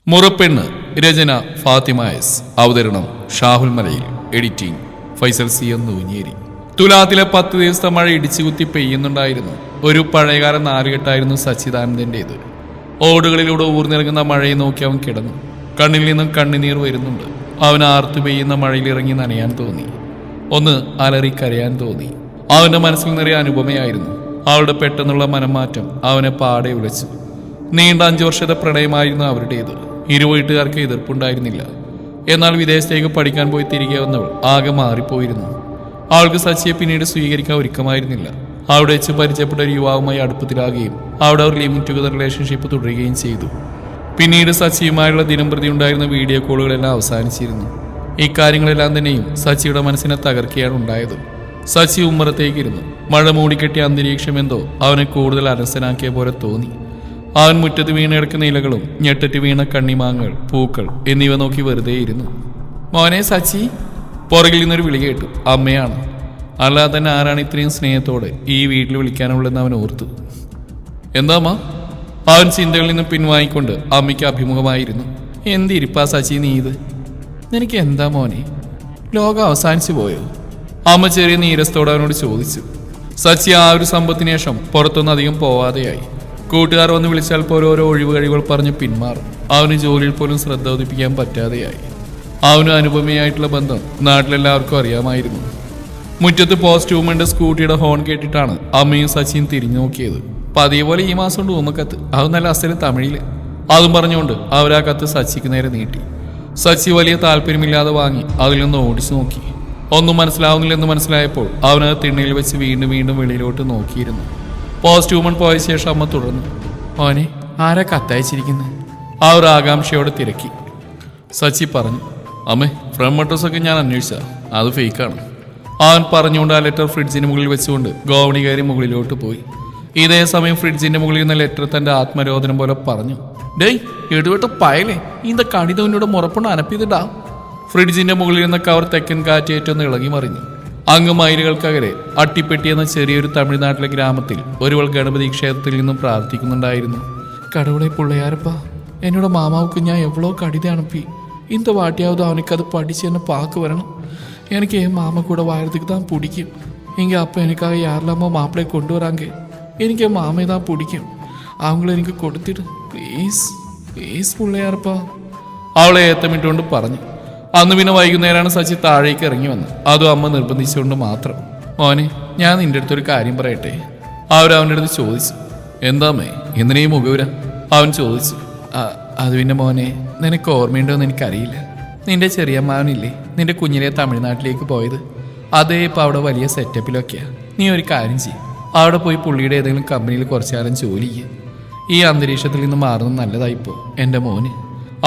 മുറപ്പെണ്ണ് രചന Fathima S. അവതരണം Shahul Malayil. Editing Faisal C Noonjeri. തുലാത്തിലെ 10 ദിവസത്തെ മഴ ഇടിച്ചുകുത്തി പെയ്യുന്നുണ്ടായിരുന്നു. ഒരു പഴയകാല നാലുകെട്ടായിരുന്നു സച്ചിദാനന്ദൻ്റേത്. ഓടുകളിലൂടെ ഊർന്നിറങ്ങുന്ന മഴയെ നോക്കി അവൻ കിടന്നു. കണ്ണിൽ നിന്നും കണ്ണുനീർ വരുന്നുണ്ട്. അവൻ ആർത്തു പെയ്യുന്ന മഴയിൽ ഇറങ്ങി നനയാൻ തോന്നി. ഒന്ന് അലറി കരയാൻ തോന്നി. അവന്റെ മനസ്സിൽ നിറയെ അനുപമയായിരുന്നു. അവളുടെ പെട്ടെന്നുള്ള മനംമാറ്റം അവനെ പാടെ ഉലച്ചു. നീണ്ട 5 വർഷത്തെ പ്രണയമായിരുന്നു അവരുടേത്. ഇരുവീട്ടുകാർക്ക് എതിർപ്പുണ്ടായിരുന്നില്ല. എന്നാൽ വിദേശത്തേക്ക് പഠിക്കാൻ പോയി തിരികെ വന്നവൾ ആകെ മാറിപ്പോയിരുന്നു. അവൾക്ക് സച്ചിയെ പിന്നീട് സ്വീകരിക്കാൻ ഒരുക്കമായിരുന്നില്ല. അവിടെ വെച്ച് പരിചയപ്പെട്ട ഒരു യുവാവുമായി അടുപ്പത്തിലാകുകയും അവിടെ അവർ ലിമിറ്റ് ടുഗദർ റിലേഷൻഷിപ്പ് തുടരുകയും ചെയ്തു. പിന്നീട് സച്ചിയുമായുള്ള ദിനം പ്രതി ഉണ്ടായിരുന്ന വീഡിയോ കോളുകളെല്ലാം അവസാനിച്ചിരുന്നു. ഇക്കാര്യങ്ങളെല്ലാം തന്നെയും സച്ചിയുടെ മനസ്സിനെ തകർക്കുകയാണ് ഉണ്ടായത്. സച്ചി ഉമ്മറത്തേക്കിരുന്നു. മഴ മൂടിക്കെട്ടിയ അന്തരീക്ഷം എന്തോ അവനെ കൂടുതൽ അലസനാക്കിയ പോലെ തോന്നി. അവൻ മുറ്റത്ത് വീണ് കിടക്കുന്ന ഇലകളും ഞെട്ടറ്റ് വീണ കണ്ണിമാങ്ങൾ, പൂക്കൾ എന്നിവ നോക്കി വെറുതെ ഇരുന്നു. മോനെ സച്ചി, പുറകിൽ നിന്നൊരു വിളി കേട്ടു. അമ്മയാണ്. അല്ലാതെ തന്നെ ആരാണ് ഇത്രയും സ്നേഹത്തോടെ ഈ വീട്ടിൽ വിളിക്കാനുള്ളതെന്ന് അവൻ ഓർത്തു. എന്താ അമ്മ? അവൻ ചിന്തകളിൽ നിന്ന് പിൻവാങ്ങിക്കൊണ്ട് അമ്മയ്ക്ക് അഭിമുഖമായിരുന്നു. എന്തിരിപ്പാ സച്ചി നീ ഇത്? നിനക്ക് എന്താ മോനെ, ലോകം അവസാനിച്ചു പോയോ? അമ്മ ചെറിയ നീരസത്തോടെ അവനോട് ചോദിച്ചു. സച്ചി ആ ഒരു സംഭവത്തിന് ശേഷം പുറത്തൊന്നും അധികം പോവാതെയായി. കൂട്ടുകാർ വന്ന് വിളിച്ചാൽ ഓരോരോ ഒഴിവ് കഴിവുകൾ പറഞ്ഞ് പിന്മാറും. അവന് ജോലിയിൽ പോലും ശ്രദ്ധ ഉദിപ്പിക്കാൻ പറ്റാതെയായി. അവന് അനുപമയായിട്ടുള്ള ബന്ധം നാട്ടിലെല്ലാവർക്കും അറിയാമായിരുന്നു. മുറ്റത്ത് പോസ്റ്റ് വുമന്റെ സ്കൂട്ടിയുടെ ഹോൺ കേട്ടിട്ടാണ് അമ്മയും സച്ചിയും തിരിഞ്ഞു നോക്കിയത്. പതിയെ പോലെ ഈ മാസം കൊണ്ട് ഉമ്മക്കത്ത്, അത് നല്ല അസ്ഥിരം തമിഴില്. അതും പറഞ്ഞുകൊണ്ട് അവരാ കത്ത് സച്ചിക്ക് നേരെ നീട്ടി. സച്ചി വലിയ താല്പര്യമില്ലാതെ വാങ്ങി അതിൽ നിന്ന് ഓടിച്ചു നോക്കി. ഒന്നും മനസ്സിലാവുന്നില്ലെന്ന് മനസ്സിലായപ്പോൾ അവനത് തിണ്ണയിൽ വെച്ച് വീണ്ടും വീണ്ടും വെളിയിലോട്ട് നോക്കിയിരുന്നു. പോസ്റ്റ് വുമൺ പോയ ശേഷം അമ്മ തുടർന്നു. ഓനെ ആരാ കത്തയച്ചിരിക്കുന്നത്? ആ ഒരു ആകാംക്ഷയോടെ തിരക്കി. സച്ചി പറഞ്ഞു. അമ്മേ, ഫ്രം അഡ്രസ്സൊക്കെ ഞാൻ അന്വേഷിച്ച, അത് ഫേക്കാണ്. അവൻ പറഞ്ഞുകൊണ്ട് ആ ലെറ്റർ ഫ്രിഡ്ജിന് മുകളിൽ വെച്ചുകൊണ്ട് ഗോവണി കയറി മുകളിലോട്ട് പോയി. ഇതേ സമയം ഫ്രിഡ്ജിന്റെ മുകളിൽ നിന്ന് ലെറ്റർ തന്റെ ആത്മരോധനം പോലെ പറഞ്ഞു. ഡേയ് എടുവിട്ട് പയലേ, இந்த കടിതം എന്നോട് മുറപ്പുണ്ട് അനപ്പിതിടാ. ഫ്രിഡ്ജിന്റെ മുകളിൽ നിന്ന് കവർ തെക്കൻ കാറ്റേറ്റൊന്ന് ഇളകി മറിഞ്ഞു. അങ്ങ് മൈലുകൾക്കകരെ അട്ടിപ്പെട്ടി എന്ന ചെറിയൊരു തമിഴ്നാട്ടിലെ ഗ്രാമത്തിൽ ഒരുവൾ ഗണപതി ക്ഷേത്രത്തിൽ നിന്നും പ്രാർത്ഥിക്കുന്നുണ്ടായിരുന്നു. കടവുളെ പിള്ളയാരപ്പാ, എന്നോട് മാമാവുക്ക് ഞാൻ എവ്വളോ കടിത അണുപ്പി. இந்த வாட்டியாவது அவனுக்கு அது படிச்சு என்ன பார்க்க வரணும். எனக்கு என் மாமா கூட வாழறதுக்கு தான் பிடிக்கும். இங்கே அப்போ எனக்காக யாரெல்லாமோ மாப்பிள்ளையை கொண்டு வராங்க. எனக்கு என் மாமே தான் பிடிக்கும். அவங்கள എനിക്ക് കൊടുത്തിട്ട് പ്ലീസ് പ്ലീസ് പിള്ളയാരപ്പാ, അവളെ ഏത്തമിട്ടുകൊണ്ട് പറഞ്ഞു. അന്ന് പിന്നെ വൈകുന്നേരമാണ് സച്ചി താഴേക്ക് ഇറങ്ങി വന്നത്. അതും അമ്മ നിർബന്ധിച്ചുകൊണ്ട് മാത്രം. മോനെ, ഞാൻ നിന്റെ അടുത്തൊരു കാര്യം പറയട്ടെ? അവൻ്റെ അടുത്ത് ചോദിച്ചു. എന്താമ്മേ, എന്തിനേയും മുഖവുര? അവൻ ചോദിച്ചു. അത് പിന്നെ മോനെ, നിനക്ക് ഓർമ്മയുണ്ടോ എന്ന് എനിക്കറിയില്ല. നിന്റെ ചെറിയമ്മാവനില്ലേ, നിന്റെ കുഞ്ഞിലെ തമിഴ്നാട്ടിലേക്ക് പോയത്? അതേ ഇപ്പം അവിടെ വലിയ സെറ്റപ്പിലൊക്കെയാണ്. നീ ഒരു കാര്യം ചെയ്യും, അവിടെ പോയി പുള്ളിയുടെ ഏതെങ്കിലും കമ്പനിയിൽ കുറച്ചു കാലം ജോലി ചെയ്യുക. ഈ അന്തരീക്ഷത്തിൽ നിന്ന് മാറുന്നത് നല്ലതായിപ്പോ എൻ്റെ മോന്.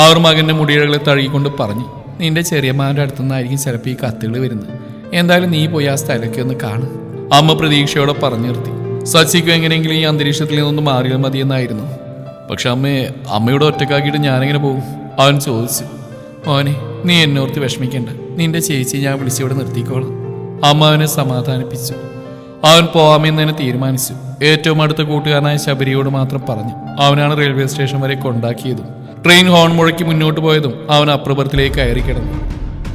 അവർ മകൻ്റെ മുടിയിഴകളെ തഴുകിക്കൊണ്ട് പറഞ്ഞു. നിന്റെ ചെറിയമ്മാവൻ്റെ അടുത്തുനിന്നായിരിക്കും ചിലപ്പോൾ ഈ കത്തുകൾ വരുന്നത്. എന്തായാലും നീ പോയി ആ സ്ഥലമൊക്കെ ഒന്ന് കാണും. അമ്മ പ്രതീക്ഷയോടെ പറഞ്ഞു നിർത്തി. സച്ചിക്കും എങ്ങനെയെങ്കിലും ഈ അന്തരീക്ഷത്തിൽ നിന്നൊന്ന് മാറിയാൽ മതിയെന്നായിരുന്നു. പക്ഷെ അമ്മയോട് ഒറ്റക്കാക്കിയിട്ട് ഞാനെങ്ങനെ പോകും? അവൻ ചോദിച്ചു. മോനെ, നീ എന്നോർത്ത് വിഷമിക്കണ്ട. നിന്റെ ചേച്ചി ഞാൻ വിളിച്ചിവിടെ നിർത്തിക്കോളാം. അമ്മ അവനെ സമാധാനിപ്പിച്ചു. അവൻ പോവാമെന്ന് തന്നെ തീരുമാനിച്ചു. ഏറ്റവും അടുത്ത കൂട്ടുകാരനായ ശബരിയോട് മാത്രം പറഞ്ഞു. അവനാണ് റെയിൽവേ സ്റ്റേഷൻ വരെ കൊണ്ടാക്കിയതും. ട്രെയിൻ ഹോൺ മുഴക്കി മുന്നോട്ട് പോയതും അവൻ അപ്രപുറത്തിലേക്ക് കയറി കിടന്നു.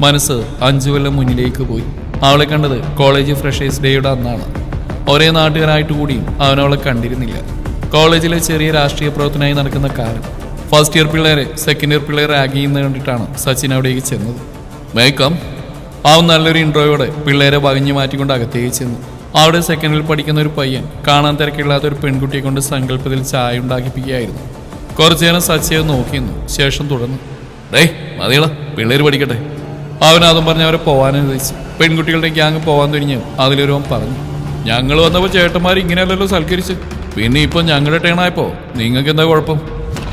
മനസ്സ് 5 കൊല്ലം മുന്നിലേക്ക് പോയി. അവളെ കണ്ടത് കോളേജ് ഫ്രഷേഴ്സ് ഡേയുടെ അന്നാണ്. ഒരേ നാട്ടുകാരായിട്ട് കൂടിയും അവൻ അവളെ കണ്ടിരുന്നില്ല. കോളേജിലെ ചെറിയ രാഷ്ട്രീയ പ്രവർത്തനമായി നടക്കുന്ന കാലം. ഫസ്റ്റ് ഇയർ പിള്ളേരെ സെക്കൻഡ് ഇയർ പിള്ളേർ റാഗ് ചെയ്യുന്നത് കണ്ടിട്ടാണ് സച്ചിൻ അവിടേക്ക് ചെന്നത്. മേക്കം. അവൻ നല്ലൊരു ഇൻട്രോയോടെ പിള്ളേരെ വകഞ്ഞു മാറ്റിക്കൊണ്ട് അകത്തേക്ക് ചെന്നു. അവിടെ സെക്കൻഡിൽ പഠിക്കുന്ന ഒരു പയ്യൻ കാണാൻ തിരക്കില്ലാത്ത ഒരു പെൺകുട്ടിയെ കൊണ്ട് സങ്കല്പത്തിൽ ചായ ഉണ്ടാക്കിപ്പിക്കുകയായിരുന്നു. കുറച്ചു നേരം സച്ചിയെ നോക്കിയിരുന്നു. ശേഷം തുടർന്നു. ഡേയ് മതിയള, പിള്ളേർ പഠിക്കട്ടെ. അവൻ അതും പറഞ്ഞ് അവരെ പോകാനുദ്ദേശിച്ചു. പെൺകുട്ടികളുടെ ഗ്യാങ് പോകാൻ തുടങ്ങിയ അതിലൊരുവൻ പറഞ്ഞു. ഞങ്ങൾ വന്നപ്പോൾ ചേട്ടന്മാർ ഇങ്ങനെയല്ലല്ലോ സൽക്കരിച്ച്, പിന്നെ ഇപ്പം ഞങ്ങളുടെ ടേണായപ്പോ നിങ്ങൾക്ക് എന്താ കുഴപ്പം?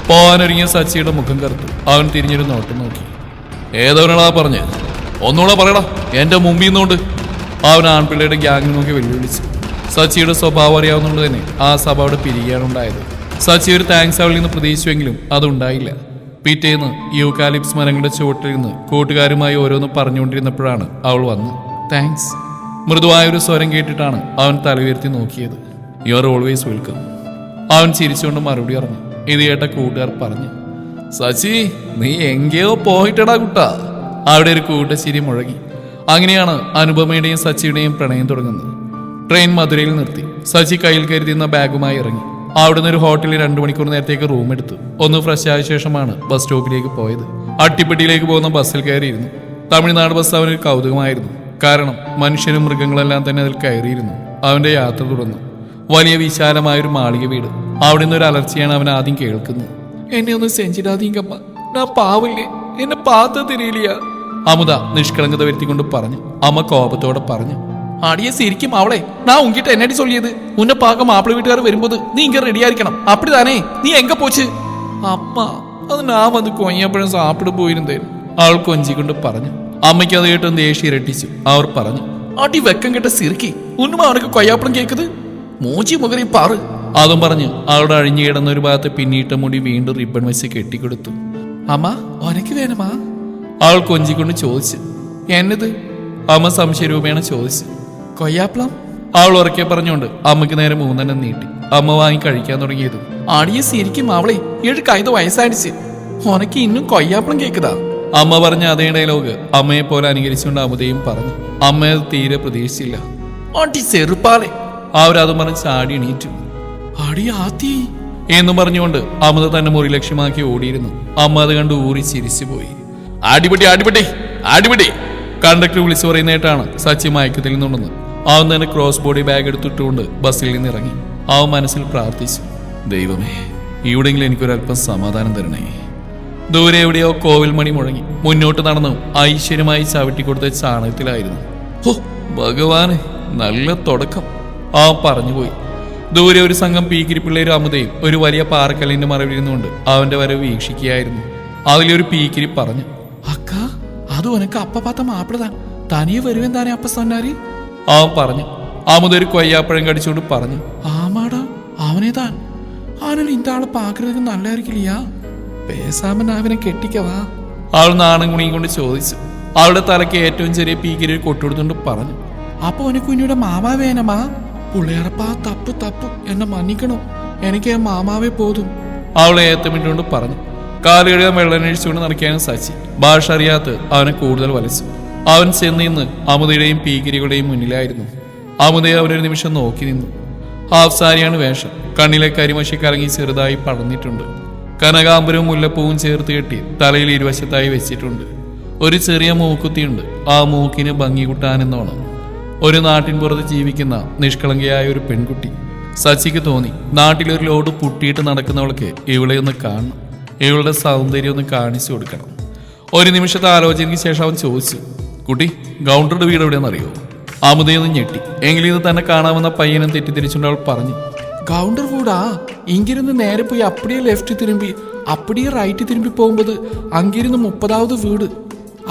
പോകാനൊരുങ്ങിയ സച്ചിയുടെ മുഖം കറുത്തു. അവൻ തിരിഞ്ഞൊരു നോട്ടം നോക്കി. ഏതവനാളാ പറഞ്ഞ്? ഒന്നുകൂടെ പറയടാ, എൻ്റെ മുമ്പിൽ നിന്നുകൊണ്ട്. അവൻ ആൺപിള്ളയുടെ ഗ്യാങ്ങിൽ നോക്കി വെല്ലുവിളിച്ചു. സച്ചിയുടെ സ്വഭാവം അറിയാവുന്നതുകൊണ്ട് തന്നെ ആ സഭ അവിടെ പിരിയാനുണ്ടായത്. സച്ചി ഒരു താങ്ക്സ് അവളിൽ നിന്ന് പ്രതീക്ഷിച്ചുവെങ്കിലും അതുണ്ടായില്ല. പിറ്റേന്ന് യൂക്കാലിപ്സ് മരങ്ങളുടെ ചുവട്ടിൽ നിന്ന് കൂട്ടുകാരുമായി ഓരോന്ന് പറഞ്ഞുകൊണ്ടിരുന്നപ്പോഴാണ് അവൾ വന്ന്. താങ്ക്സ്. മൃദുവായൊരു സ്വരം കേട്ടിട്ടാണ് അവൻ തലയുയർത്തി നോക്കിയത്. You are always welcome. അവൻ ചിരിച്ചുകൊണ്ട് മറുപടി പറഞ്ഞു. ഇത് കേട്ട കൂട്ടുകാർ പറഞ്ഞു. സച്ചി നീ എങ്കയോ പോയിട്ടടാ കുട്ടാ. അവിടെ ഒരു കൂട്ടശ്ശേരി മുഴങ്ങി. അങ്ങനെയാണ് അനുപമയുടെയും സച്ചിയുടെയും പ്രണയം തുടങ്ങുന്നത്. ട്രെയിൻ മധുരയിൽ നിർത്തി. സച്ചി കയ്യിൽ കരുതിയുന്ന ബാഗുമായി ഇറങ്ങി. അവിടുന്ന് ഒരു ഹോട്ടലിൽ 2 മണിക്കൂർ നേരത്തേക്ക് റൂം എടുത്തു. ഒന്ന് ഫ്രഷ് ആയ ശേഷമാണ് ബസ് സ്റ്റോപ്പിലേക്ക് പോയത്. അട്ടിപ്പെട്ടിയിലേക്ക് പോകുന്ന ബസ്സിൽ കയറിയിരുന്നു. തമിഴ്നാട് ബസ് അവനൊരു കൗതുകമായിരുന്നു. കാരണം മനുഷ്യരും മൃഗങ്ങളെല്ലാം തന്നെ അതിൽ കയറിയിരുന്നു. അവന്റെ യാത്ര തുടർന്നു. വലിയ വിശാലമായൊരു മാളിക വീട്. അവിടെ നിന്നൊരു അലർച്ചയാണ് അവൻ ആദ്യം കേൾക്കുന്നത്. എന്നെ ഒന്ന് സെഞ്ചിടാതീങ്കമ്മ, ഞാൻ പാവില്ലേ, എന്നെ പാത്ത തിരിയില്ല. അമുത നിഷ്കളങ്കത വരുത്തിക്കൊണ്ട് പറഞ്ഞു. അമ്മ കോപത്തോടെ പറഞ്ഞു, അടിയെ ശരിക്കും അവളെ ഞാൻ ഉങ്കിട്ട് എന്നടി ചൊല്ലിയത് ഉന്നെ പാക മാപ്പിള വീട്ടുകാർ വരുമ്പോൾ നീ ഇങ്ങനെ റെഡിയായിരിക്കണം. അപ്പടി താനേ നീ എങ്ക പോച്ച്? അമ്മ അത് ഞാൻ വന്ന് കൊയ്യപ്പോഴും സാപ്പിട് പോയിരുന്നേരും. അവൾ കൊഞ്ചിക്കൊണ്ട് പറഞ്ഞു. അമ്മയ്ക്ക് അത് കേട്ട് ദേഷ്യം ഇരട്ടിച്ചു. അവർ പറഞ്ഞു, അടി വെക്കം കേട്ട സിറുക്കി ഉന്നുമ അവനക്ക് കൊയ്യാപ്പളം കേൾക്കുന്നത് മൂച്ചി മുകറി പാറ്. അതും പറഞ്ഞ് അവളുടെ അഴിഞ്ഞു കിടന്ന ഒരു ഭാഗത്ത് പിന്നീട്ട മുടി വീണ്ടും റിബൺ വെച്ച് കെട്ടിക്കൊടുത്തു. അമ്മ ഒനക്ക് വേണമാ? അവൾ കൊഞ്ചിക്കൊണ്ട് ചോദിച്ചു. എന്നത്? അമ്മ സംശയരൂപേണ ചോദിച്ചു. കൊയ്യാപ്പളം? അവൾ ഉറക്കെ പറഞ്ഞുകൊണ്ട് അമ്മയ്ക്ക് നേരെ 3 നീട്ടി. അമ്മ വാങ്ങി കഴിക്കാൻ തുടങ്ങിയത്. അടിയെ ശരിക്കും അവളെ 7 കൈത വയസ്സാടിച്ച് ഉനക്ക് ഇന്നും കൊയ്യാപ്പളം കേൾക്കുതാ? അമ്മ പറഞ്ഞ അതേ ഡയലോഗ് അമ്മയെ പോലെ അനുകരിച്ചുകൊണ്ട് അമുതയും പറഞ്ഞു. അമ്മ അത് തീരെ പ്രതീക്ഷിച്ചില്ല. അടി ചെറുപ്പാളെ! അവരതും പറഞ്ഞ് ചാടി എണീറ്റു. അടി ആത്തി എന്നും പറഞ്ഞുകൊണ്ട് അമുത തന്നെ മുറി ലക്ഷ്യമാക്കി ഓടിയിരുന്നു. അമ്മ അത് കണ്ട് ഊറി ചിരിച്ചു പോയി. അടിപൊളി അടിപൊളി അടിപൊളി! കണ്ടക്ടർ വിളിച്ചു പറയുന്നതായിട്ടാണ് സച്ചി മയക്കത്തിൽ നിന്നുണ്ടെന്ന്. അവൻ തന്നെ ക്രോസ് ബോഡി ബാഗ് എടുത്തിട്ടുകൊണ്ട് ബസ്സിൽ നിന്ന് ഇറങ്ങി. അവൻ മനസ്സിൽ പ്രാർത്ഥിച്ചു, ദൈവമേ ഇവിടെയെങ്കിലും എനിക്കൊരല്പം സമാധാനം തരണേ. ദൂരെ എവിടെയോ കോവിൽ മണി മുഴങ്ങി. മുന്നോട്ട് നടന്നു ഐശ്വര്യമായി ചവിട്ടിക്കൊടുത്ത ചാണകത്തിലായിരുന്നു. ഹോ ഭഗവാന്, നല്ല തുടക്കം! അവൻ പറഞ്ഞുപോയി. ദൂരെ ഒരു സംഘം പീക്കിരി പിള്ളേരും അമുതയും ഒരു വലിയ പാറക്കല്ലിന്റെ മറവിലിരുന്നുകൊണ്ട് അവന്റെ വരവ് വീക്ഷിക്കുകയായിരുന്നു. അതിലൊരു പീക്കിരി പറഞ്ഞു, അക്ക അത് ഉനക്ക് അപ്പ പാത്ത മാപ്പിളതാൻ, തനിയെ വരുവൻ താനേ അപ്പ സൊന്നാരി. അവൻ പറഞ്ഞു. അമുത ഒരു കൊയ്യാപ്പഴം കടിച്ചുകൊണ്ട് പറഞ്ഞു, ആമാടാ അവനെ താൻ. അവനിൽ ഇന്താളെ പാക്കുന്നതൊക്കെ നല്ലായിരിക്കില്ലയാ, പേസാമൻ അവനെ കെട്ടിക്കവാ. അവൾ നാണം കുണിയും കൊണ്ട് ചോദിച്ചു. അവളുടെ തലയ്ക്ക് ഏറ്റവും ചെറിയ പീക്കിരി കൊട്ടുകൊടുത്തുകൊണ്ട് പറഞ്ഞു, അപ്പൊ ഉനക്ക് കുഞ്ഞിയുടെ മാമാ വേനമാ? പുള്ളിയറപ്പാ തപ്പ് തപ്പ്, എന്നെ മന്നിക്കണോ, എനിക്ക് മാമാവേ പോതും. അവളെ ഏത്തമിട്ടുകൊണ്ട് പറഞ്ഞു. കാലുകഴുകാൻ വെള്ളനഴിച്ചുകൊണ്ട് നടക്കാനും സച്ചി. ഭാഷ അറിയാത്ത അവനെ കൂടുതൽ വലിച്ചു. അവൻ ചെന്ന് നിന്ന് അമുതയുടെയും പീക്കിരികളുടെയും മുന്നിലായിരുന്നു. അമുദയെ അവനൊരു നിമിഷം നോക്കി നിന്നു. ഹാഫ് സാരിയാണ് വേഷം. കണ്ണിലെ കരിമഷി കറങ്ങി ചെറുതായി പടർന്നിട്ടുണ്ട്. കനകാംബരവും മുല്ലപ്പൂവും ചേർത്ത് കെട്ടി തലയിൽ ഇരുവശത്തായി വെച്ചിട്ടുണ്ട്. ഒരു ചെറിയ മൂക്കുത്തിയുണ്ട്. ആ മൂക്കിന് ഭംഗി കൂട്ടാനെന്നോണം. ഒരു നാട്ടിൻ പുറത്ത് ജീവിക്കുന്ന നിഷ്കളങ്കയായ ഒരു പെൺകുട്ടി. സച്ചിക്ക് തോന്നി, നാട്ടിലൊരു ലോഡ് പുട്ടിയിട്ട് നടക്കുന്നവൾക്ക് ഇവളെ ഒന്ന് കാണണം, ഇവളുടെ സൗന്ദര്യം ഒന്ന് കാണിച്ചു കൊടുക്കണം. ഒരു നിമിഷത്തെ ആലോചനയ്ക്ക് ശേഷം അവൻ ചോദിച്ചു, കുട്ടി ഗൗണ്ടറുടെ വീട് എവിടെയാണെന്നറിയോ? അമുദയൊന്ന് ഞെട്ടി. എങ്കിലും ഇത് തന്നെ കാണാമെന്ന പയ്യനും തെറ്റിദ്ധരിച്ചുകൊണ്ട് അവൾ പറഞ്ഞു, ഗൗണ്ടർ വീടാ? ഇങ്ങിരുന്ന് നേരെ പോയി അപ്പടിയെ ലെഫ്റ്റ് തിരുമ്പി അപ്പടിയെ റൈറ്റ് തിരുമ്പി പോകുമ്പോൾ അങ്ങിരുന്ന് 30ാമത് വീട്,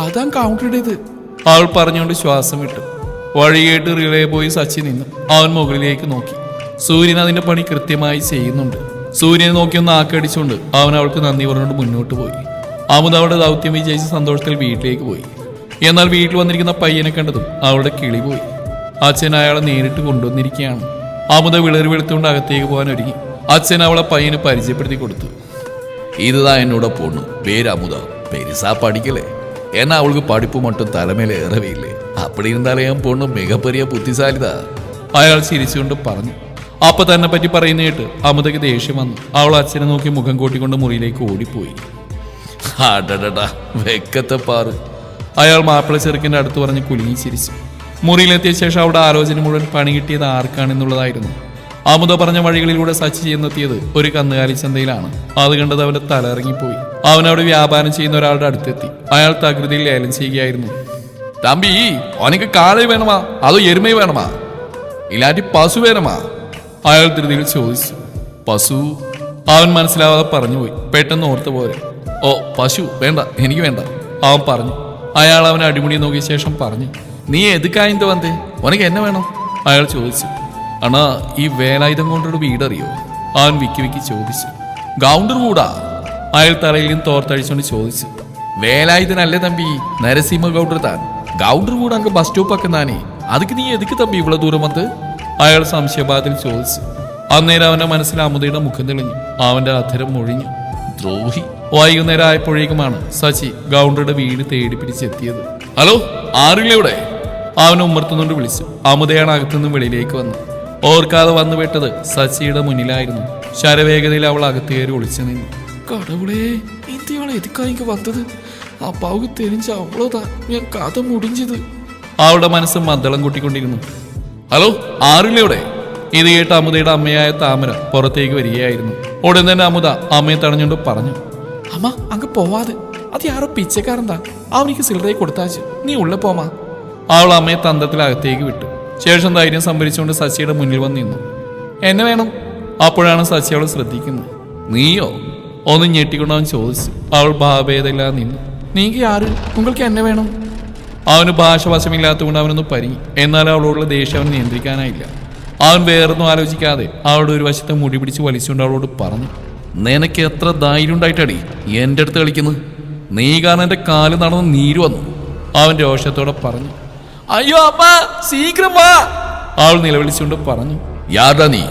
അതാ കൗണ്ടറുടേത്. അവൾ പറഞ്ഞുകൊണ്ട് ശ്വാസം വിട്ടു. വഴിയേട്ട് റിലേ പോയി സച്ചി നിന്നു. അവൻ മുകളിലേക്ക് നോക്കി. സൂര്യൻ അതിന്റെ പണി കൃത്യമായി ചെയ്യുന്നുണ്ട്. സൂര്യനെ നോക്കിയൊന്ന് ആക്കടിച്ചുകൊണ്ട് അവൻ അവൾക്ക് നന്ദി പറഞ്ഞുകൊണ്ട് മുന്നോട്ട് പോയി. അമുദ അവളുടെ ദൗത്യം വിജയിച്ച സന്തോഷത്തിൽ വീട്ടിലേക്ക് പോയി. എന്നാൽ വീട്ടിൽ വന്നിരിക്കുന്ന പയ്യനെ കണ്ടതും അവളുടെ കിളി പോയി. അച്ഛൻ അയാളെ നേരിട്ട് കൊണ്ടുവന്നിരിക്കുകയാണ്. അമുദ വിളറി വെളുത്തുകൊണ്ട് അകത്തേക്ക് പോകാൻ ഒരുങ്ങി. അച്ഛൻ അവളെ പയ്യന് പരിചയപ്പെടുത്തി കൊടുത്തു. இதுதான் என்னோட பொண்ணு, பேர் அமுதா. பெருசா படிக்கல, ஏன்னா அவளுக்கு படிப்பு மட்டும் தலைமையில ஏறவே இல்லை. அப்படி இருந்தாலும் என் பொண்ணு மிகப்பெரிய புத்திசாலிதா. അയാൾ ചിരിച്ചുകൊണ്ട് പറഞ്ഞു. അപ്പൊ തന്നെ പറ്റി പറയുന്ന കേട്ട് അമുദയ്ക്ക് ദേഷ്യം വന്നു. അവൾ അച്ഛനെ നോക്കി മുഖം കൂട്ടിക്കൊണ്ട് മുറിയിലേക്ക് ഓടിപ്പോയി. അടടടാ വെക്കത്തെ പാറ്! അയാൾ മാപ്പിള ചെറുക്കൻ്റെ അടുത്ത് പറഞ്ഞ് കുലുങ്ങി ചിരിച്ചു. മുറിയിലെത്തിയ ശേഷം അവിടെ ആലോചന മുഴുവൻ പണി കിട്ടിയത് ആർക്കാണെന്നുള്ളതായിരുന്നു. അമുദ പറഞ്ഞ വഴികളിലൂടെ സച്ചി ചെന്നെത്തിയത് ഒരു കന്നുകാലി ചന്തയിലാണ്. അത് കണ്ടത് അവന്റെ തല ഇറങ്ങിപ്പോയി. അവനവിടെ വ്യാപാരം ചെയ്യുന്ന ഒരാളുടെ അടുത്തെത്തി. അയാൾ തകൃതിയിൽ ലേലം ചെയ്യുകയായിരുന്നു. തമ്പി ഉനക്ക് കാളை വേണമാ അതോ എരുമ വേണമാ ഇല്ലാറ്റി പശു വേണമാ? അയാൾ ധൃതിയിൽ ചോദിച്ചു. പശു? അവൻ മനസ്സിലാവാതെ പറഞ്ഞുപോയി. പെട്ടെന്ന് ഓർത്തു പോരെ. ഓ പശു വേണ്ട, എനിക്ക് വേണ്ട, അവൻ പറഞ്ഞു. അയാൾ അവനെ അടിമുടി നോക്കിയ ശേഷം പറഞ്ഞു, നീ എതുക്കായിന്ത് വന്നേ, ഉനക്ക് എന്നെ വേണം? അയാൾ ചോദിച്ചു. അണ്ണാ ഈ വേലായുധം കൊണ്ടൊരു വീടറിയോ? അവൻ വിക്കി വിക്കി ചോദിച്ചു. ഗൗണ്ടർ കൂടാ? അയാൾ തലയിൽ നിന്ന് തോർത്തഴിച്ചുകൊണ്ട് ചോദിച്ചു. വേലായുധനല്ലേ തമ്പി, നരസിംഹ ഗൗണ്ടർ താൻ. ഗൗണ്ടർ കൂടെ അങ്ങ് ബസ് സ്റ്റോപ്പ് ആക്കുന്നാനേ, അതുക്ക് നീ എതുക്ക് തമ്പി ഇവിടെ ദൂരം വന്ന്? അയാൾ സംശയബാധയിൽ ചോദിച്ചു. അന്നേരം അവന്റെ മനസ്സിൽ അമുദയുടെ മുഖം തെളിഞ്ഞു. അവന്റെ അധരം മൊഴിഞ്ഞു. ദ്രോഹി, വൈകുന്നേരം ആയപ്പോഴേക്കുമാണ് സച്ചി ഗൗണ്ടറുടെ വീട് തേടി പിടിച്ചെത്തിയത്. ഹലോ, ആരുമില്ല ഇവിടെ? അവൻ ഉമ്മർത്തുന്നുകൊണ്ട് വിളിച്ചു. അമുദയാണ് അകത്തുനിന്ന് വെളിയിലേക്ക് വന്നു. ഓർക്കാതെ വന്നു വിട്ടത് സച്ചിയുടെ മുന്നിലായിരുന്നു. ശരവേഗതയിൽ അവൾ അകത്ത് കയറി ഒളിച്ചു നിന്നു. കടവുളേ, ഇന്ത്യയാളെ എതുക്കായിക്ക് വന്നത്? അപ്പാവുക്ക് തെരിഞ്ഞ അവളോതാ ഞാൻ കഥ മുടിഞ്ചത്. അവളുടെ മനസ്സ് മദ്ദളം കൂട്ടിക്കൊണ്ടിരുന്നു. ഹലോ, ആരുമില്ല ഇവിടെ? ഇത് കേട്ട് അമുദയുടെ അമ്മയായ താമര പുറത്തേക്ക് വരികയായിരുന്നു. ഉടൻ തന്നെ അമുദ അമ്മയെ തടഞ്ഞുകൊണ്ട് പറഞ്ഞു, അമ്മ അങ്ങ് പോവാതെ, അത് ആരോ പിച്ചക്കാരന്താ, അവനിക്ക് സില്ലറയെ കൊടുത്താച്ച്, നീ ഉള്ള പോമാ. അവൾ അമ്മയെ തന്തത്തിലകത്തേക്ക് വിട്ടു. ശേഷം ധൈര്യം സംഭരിച്ചുകൊണ്ട് സച്ചിയുടെ മുന്നിൽ വന്ന് നിന്നു. എന്നെ വേണം? അപ്പോഴാണ് സച്ചി അവൾ ശ്രദ്ധിക്കുന്നത്. നീയോ? ഒന്ന് ഞെട്ടിക്കൊണ്ട് അവൻ ചോദിച്ചു. അവൾ ഭാവഭേദമില്ലാതെ നിന്നു. നീക്ക് ആര്? നിങ്ങൾക്ക് എന്നെ വേണം? അവന് ഭാഷവശമില്ലാത്തതുകൊണ്ട് അവനൊന്ന് പരിങ്ങി. എന്നാൽ അവളോടുള്ള ദേഷ്യം അവൻ നിയന്ത്രിക്കാനായില്ല. അവൻ വേറൊന്നും ആലോചിക്കാതെ അവളുടെ ഒരു വശത്തെ മുടി പിടിച്ച് വലിച്ചുകൊണ്ട് അവളോട് പറഞ്ഞു, നിനക്ക് എത്ര ധൈര്യം ഉണ്ടായിട്ടടി എൻ്റെ അടുത്ത് കളിക്കുന്നു? നീ കാരണം എൻ്റെ കാല് നടന്ന് നീര് വന്നു. അവൻ രോഷത്തോടെ പറഞ്ഞു. അയ്യോ അമ്മ, ശീഘ്രം വാ! അവൾ നിലവിളിച്ചുകൊണ്ട് പറഞ്ഞു. യാടാ നീ?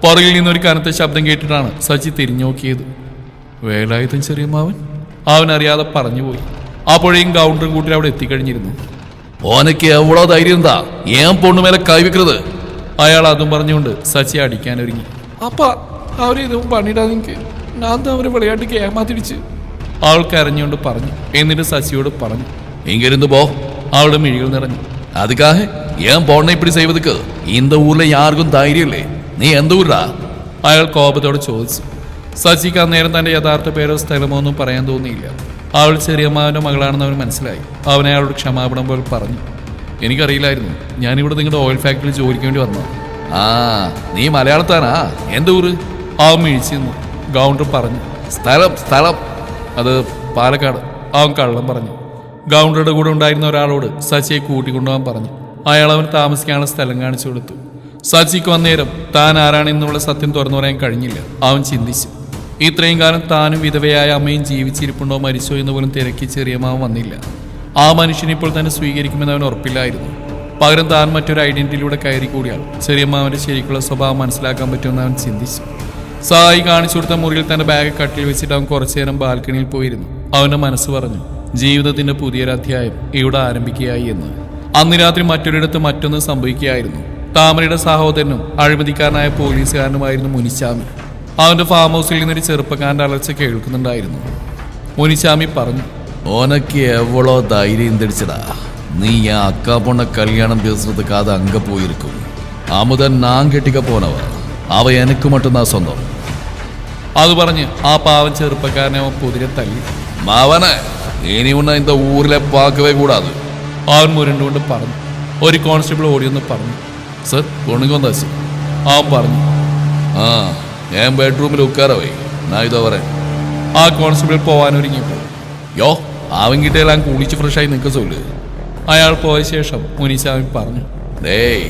പുറകിൽ നിന്നൊരു കനത്ത ശബ്ദം കേട്ടിട്ടാണ് സച്ചി തിരിഞ്ഞു നോക്കിയത്. വേലായുധൻ ചെറിയ മാവൻ, അവൻ അറിയാതെ പറഞ്ഞുപോയി. അപ്പോഴേയും കൗണ്ടർ കൂട്ടിൽ അവിടെ എത്തിക്കഴിഞ്ഞിരുന്നു. ഓനക്ക് എവളോ ധൈര്യം എന്താ ഏൻ പൊണ്ണുമേലെ കൈവെക്കുന്നത്? അയാൾ അതും പറഞ്ഞുകൊണ്ട് സച്ചി അടിക്കാനൊരുങ്ങി. അപ്പ അവരിതും പണിയിടാ നിനക്ക്, ഞാൻ അവരെ വിളയാട്ടിക്ക് ഏമാതിരിച്ച് അവൾ കരഞ്ഞുകൊണ്ട് പറഞ്ഞു. എന്നിട്ട് സച്ചിയോട് പറഞ്ഞു, ഇങ്ങിരുന്ന് പോ. അവളുടെ മിഴികൾ നിറഞ്ഞു. അതുക്കാഹ ഏൻ പോണ്ണ ഇപ്പിടി ചെയ്വതുക്ക് இந்த ஊர்ல யாருக்கும் ധൈര്യം ഇല്ലേ? നീ എന്ത് ഊരാ? അയാൾ കോപത്തോടെ ചോദിച്ചു. സച്ചിക്ക് അന്നേരം തന്റെ യഥാർത്ഥ പേരോ സ്ഥലമോ ഒന്നും പറയാൻ തോന്നിയില്ല. അവൾ ചെറിയമ്മാവന്റെ മകളാണെന്ന് അവൻ മനസ്സിലായി. അവനെ അയാളോട് ക്ഷമാപണം പോലെ പറഞ്ഞു. എനിക്കറിയില്ലായിരുന്നു, ഞാനിവിടെ നിങ്ങളുടെ ഓയിൽ ഫാക്ടറിയിൽ ജോലിക്ക് വേണ്ടി വന്നു. ആ, നീ മലയാളത്താനാ? എന്ത് ഊര്? അവൻ മിഴിച്ചു നിന്നു. ഗൗണ്ടർ പറഞ്ഞു. സ്ഥലം സ്ഥലം അത് പാലക്കാട്. അവൻ കള്ളം പറഞ്ഞു. ഗൗണ്ടറുടെ കൂടെ ഉണ്ടായിരുന്ന ഒരാളോട് സച്ചിയെ കൂട്ടിക്കൊണ്ടുപോകാൻ പറഞ്ഞു. അയാൾ അവന് താമസിക്കാനുള്ള സ്ഥലം കാണിച്ചു കൊടുത്തു. സച്ചിക്ക് അന്നേരം താൻ ആരാണെന്നുള്ള സത്യം തുറന്നു പറയാൻ കഴിഞ്ഞില്ല. അവൻ ചിന്തിച്ചു. ഇത്രയും കാലം താനും വിധവയായ അമ്മയും ജീവിച്ചിരിപ്പുണ്ടോ മരിച്ചോ എന്ന് പോലും തിരക്കി ചെറിയമാവൻ വന്നില്ല. ആ മനുഷ്യനിപ്പോൾ തന്നെ സ്വീകരിക്കുമെന്ന് അവൻ ഉറപ്പില്ലായിരുന്നു. പകരം താൻ മറ്റൊരു ഐഡന്റിറ്റിയിലൂടെ കയറി കൂടിയാൽ ചെറിയമ്മാവന്റെ ശരിക്കുള്ള സ്വഭാവം മനസ്സിലാക്കാൻ പറ്റുമെന്ന് അവൻ ചിന്തിച്ചു. സായി കാണിച്ചു കൊടുത്ത മുറിയിൽ തന്റെ ബാഗ് കട്ടിൽ വെച്ചിട്ട് അവൻ കുറച്ചു നേരം ബാൽക്കണിയിൽ പോയിരുന്നു. അവന്റെ മനസ്സ് പറഞ്ഞു, ജീവിതത്തിന്റെ പുതിയൊരു അധ്യായം ഇവിടെ ആരംഭിക്കുകയായി എന്ന്. അന്ന് രാത്രി മറ്റൊരിടത്ത് മറ്റൊന്ന് സംഭവിക്കുകയായിരുന്നു. താമരയുടെ സഹോദരനും അഴിമതിക്കാരനായ പോലീസുകാരനുമായിരുന്നു മുനിച്ചാമി. അവന്റെ ഫാം ഹൗസിൽ നിന്നൊരു ചെറുപ്പക്കാരന്റെ അലർച്ച കേൾക്കുന്നുണ്ടായിരുന്നു. മുനിച്ചാമി പറഞ്ഞു, ഓനക്ക് എവളോ ധൈര്യം തിരിച്ചടാ. നീ ആ അക്കാ പൊണ്ണ കല്യാണം பேசுறதுக்கு அது அங்க போயிருக்கும். அமுதன் நான் கெட்டிக்க போனவ, அவ எனக்கு மட்டும்தான் சொந்தம். അത് പറഞ്ഞ് ആ പാവൻ ചെറുപ്പക്കാരനെ അവൻ കുതിരെ തല്ലി. മാവനെ, ഇനി ഉന്ന இந்த ஊர்ல பார்க்கவே கூடாது. അവൻ മുരണ്ടുകൊണ്ട് പറഞ്ഞു. ഒരു കോൺസ്റ്റബിൾ ഓടിയൊന്ന് പറഞ്ഞു. സർ, പൊണ്ണുക്ക് വന്നാച്ചു. അവൻ പറഞ്ഞു. ആ, ഞാൻ ബെഡ്റൂമിൽ ഉക്കാറവേ, ഞാൻ ഇതോ വരെ. ആ കോൺസ്റ്റബിൾ പോവാനൊരുങ്ങിയപ്പോൾ, യോ അവൻകിട്ടെല്ലാം കുളിച്ച് ഫ്രഷായി നിൽക്ക സൊല്ലു. അയാൾ പോയ ശേഷം മുനിച്ചാമി പറഞ്ഞു. டேய்,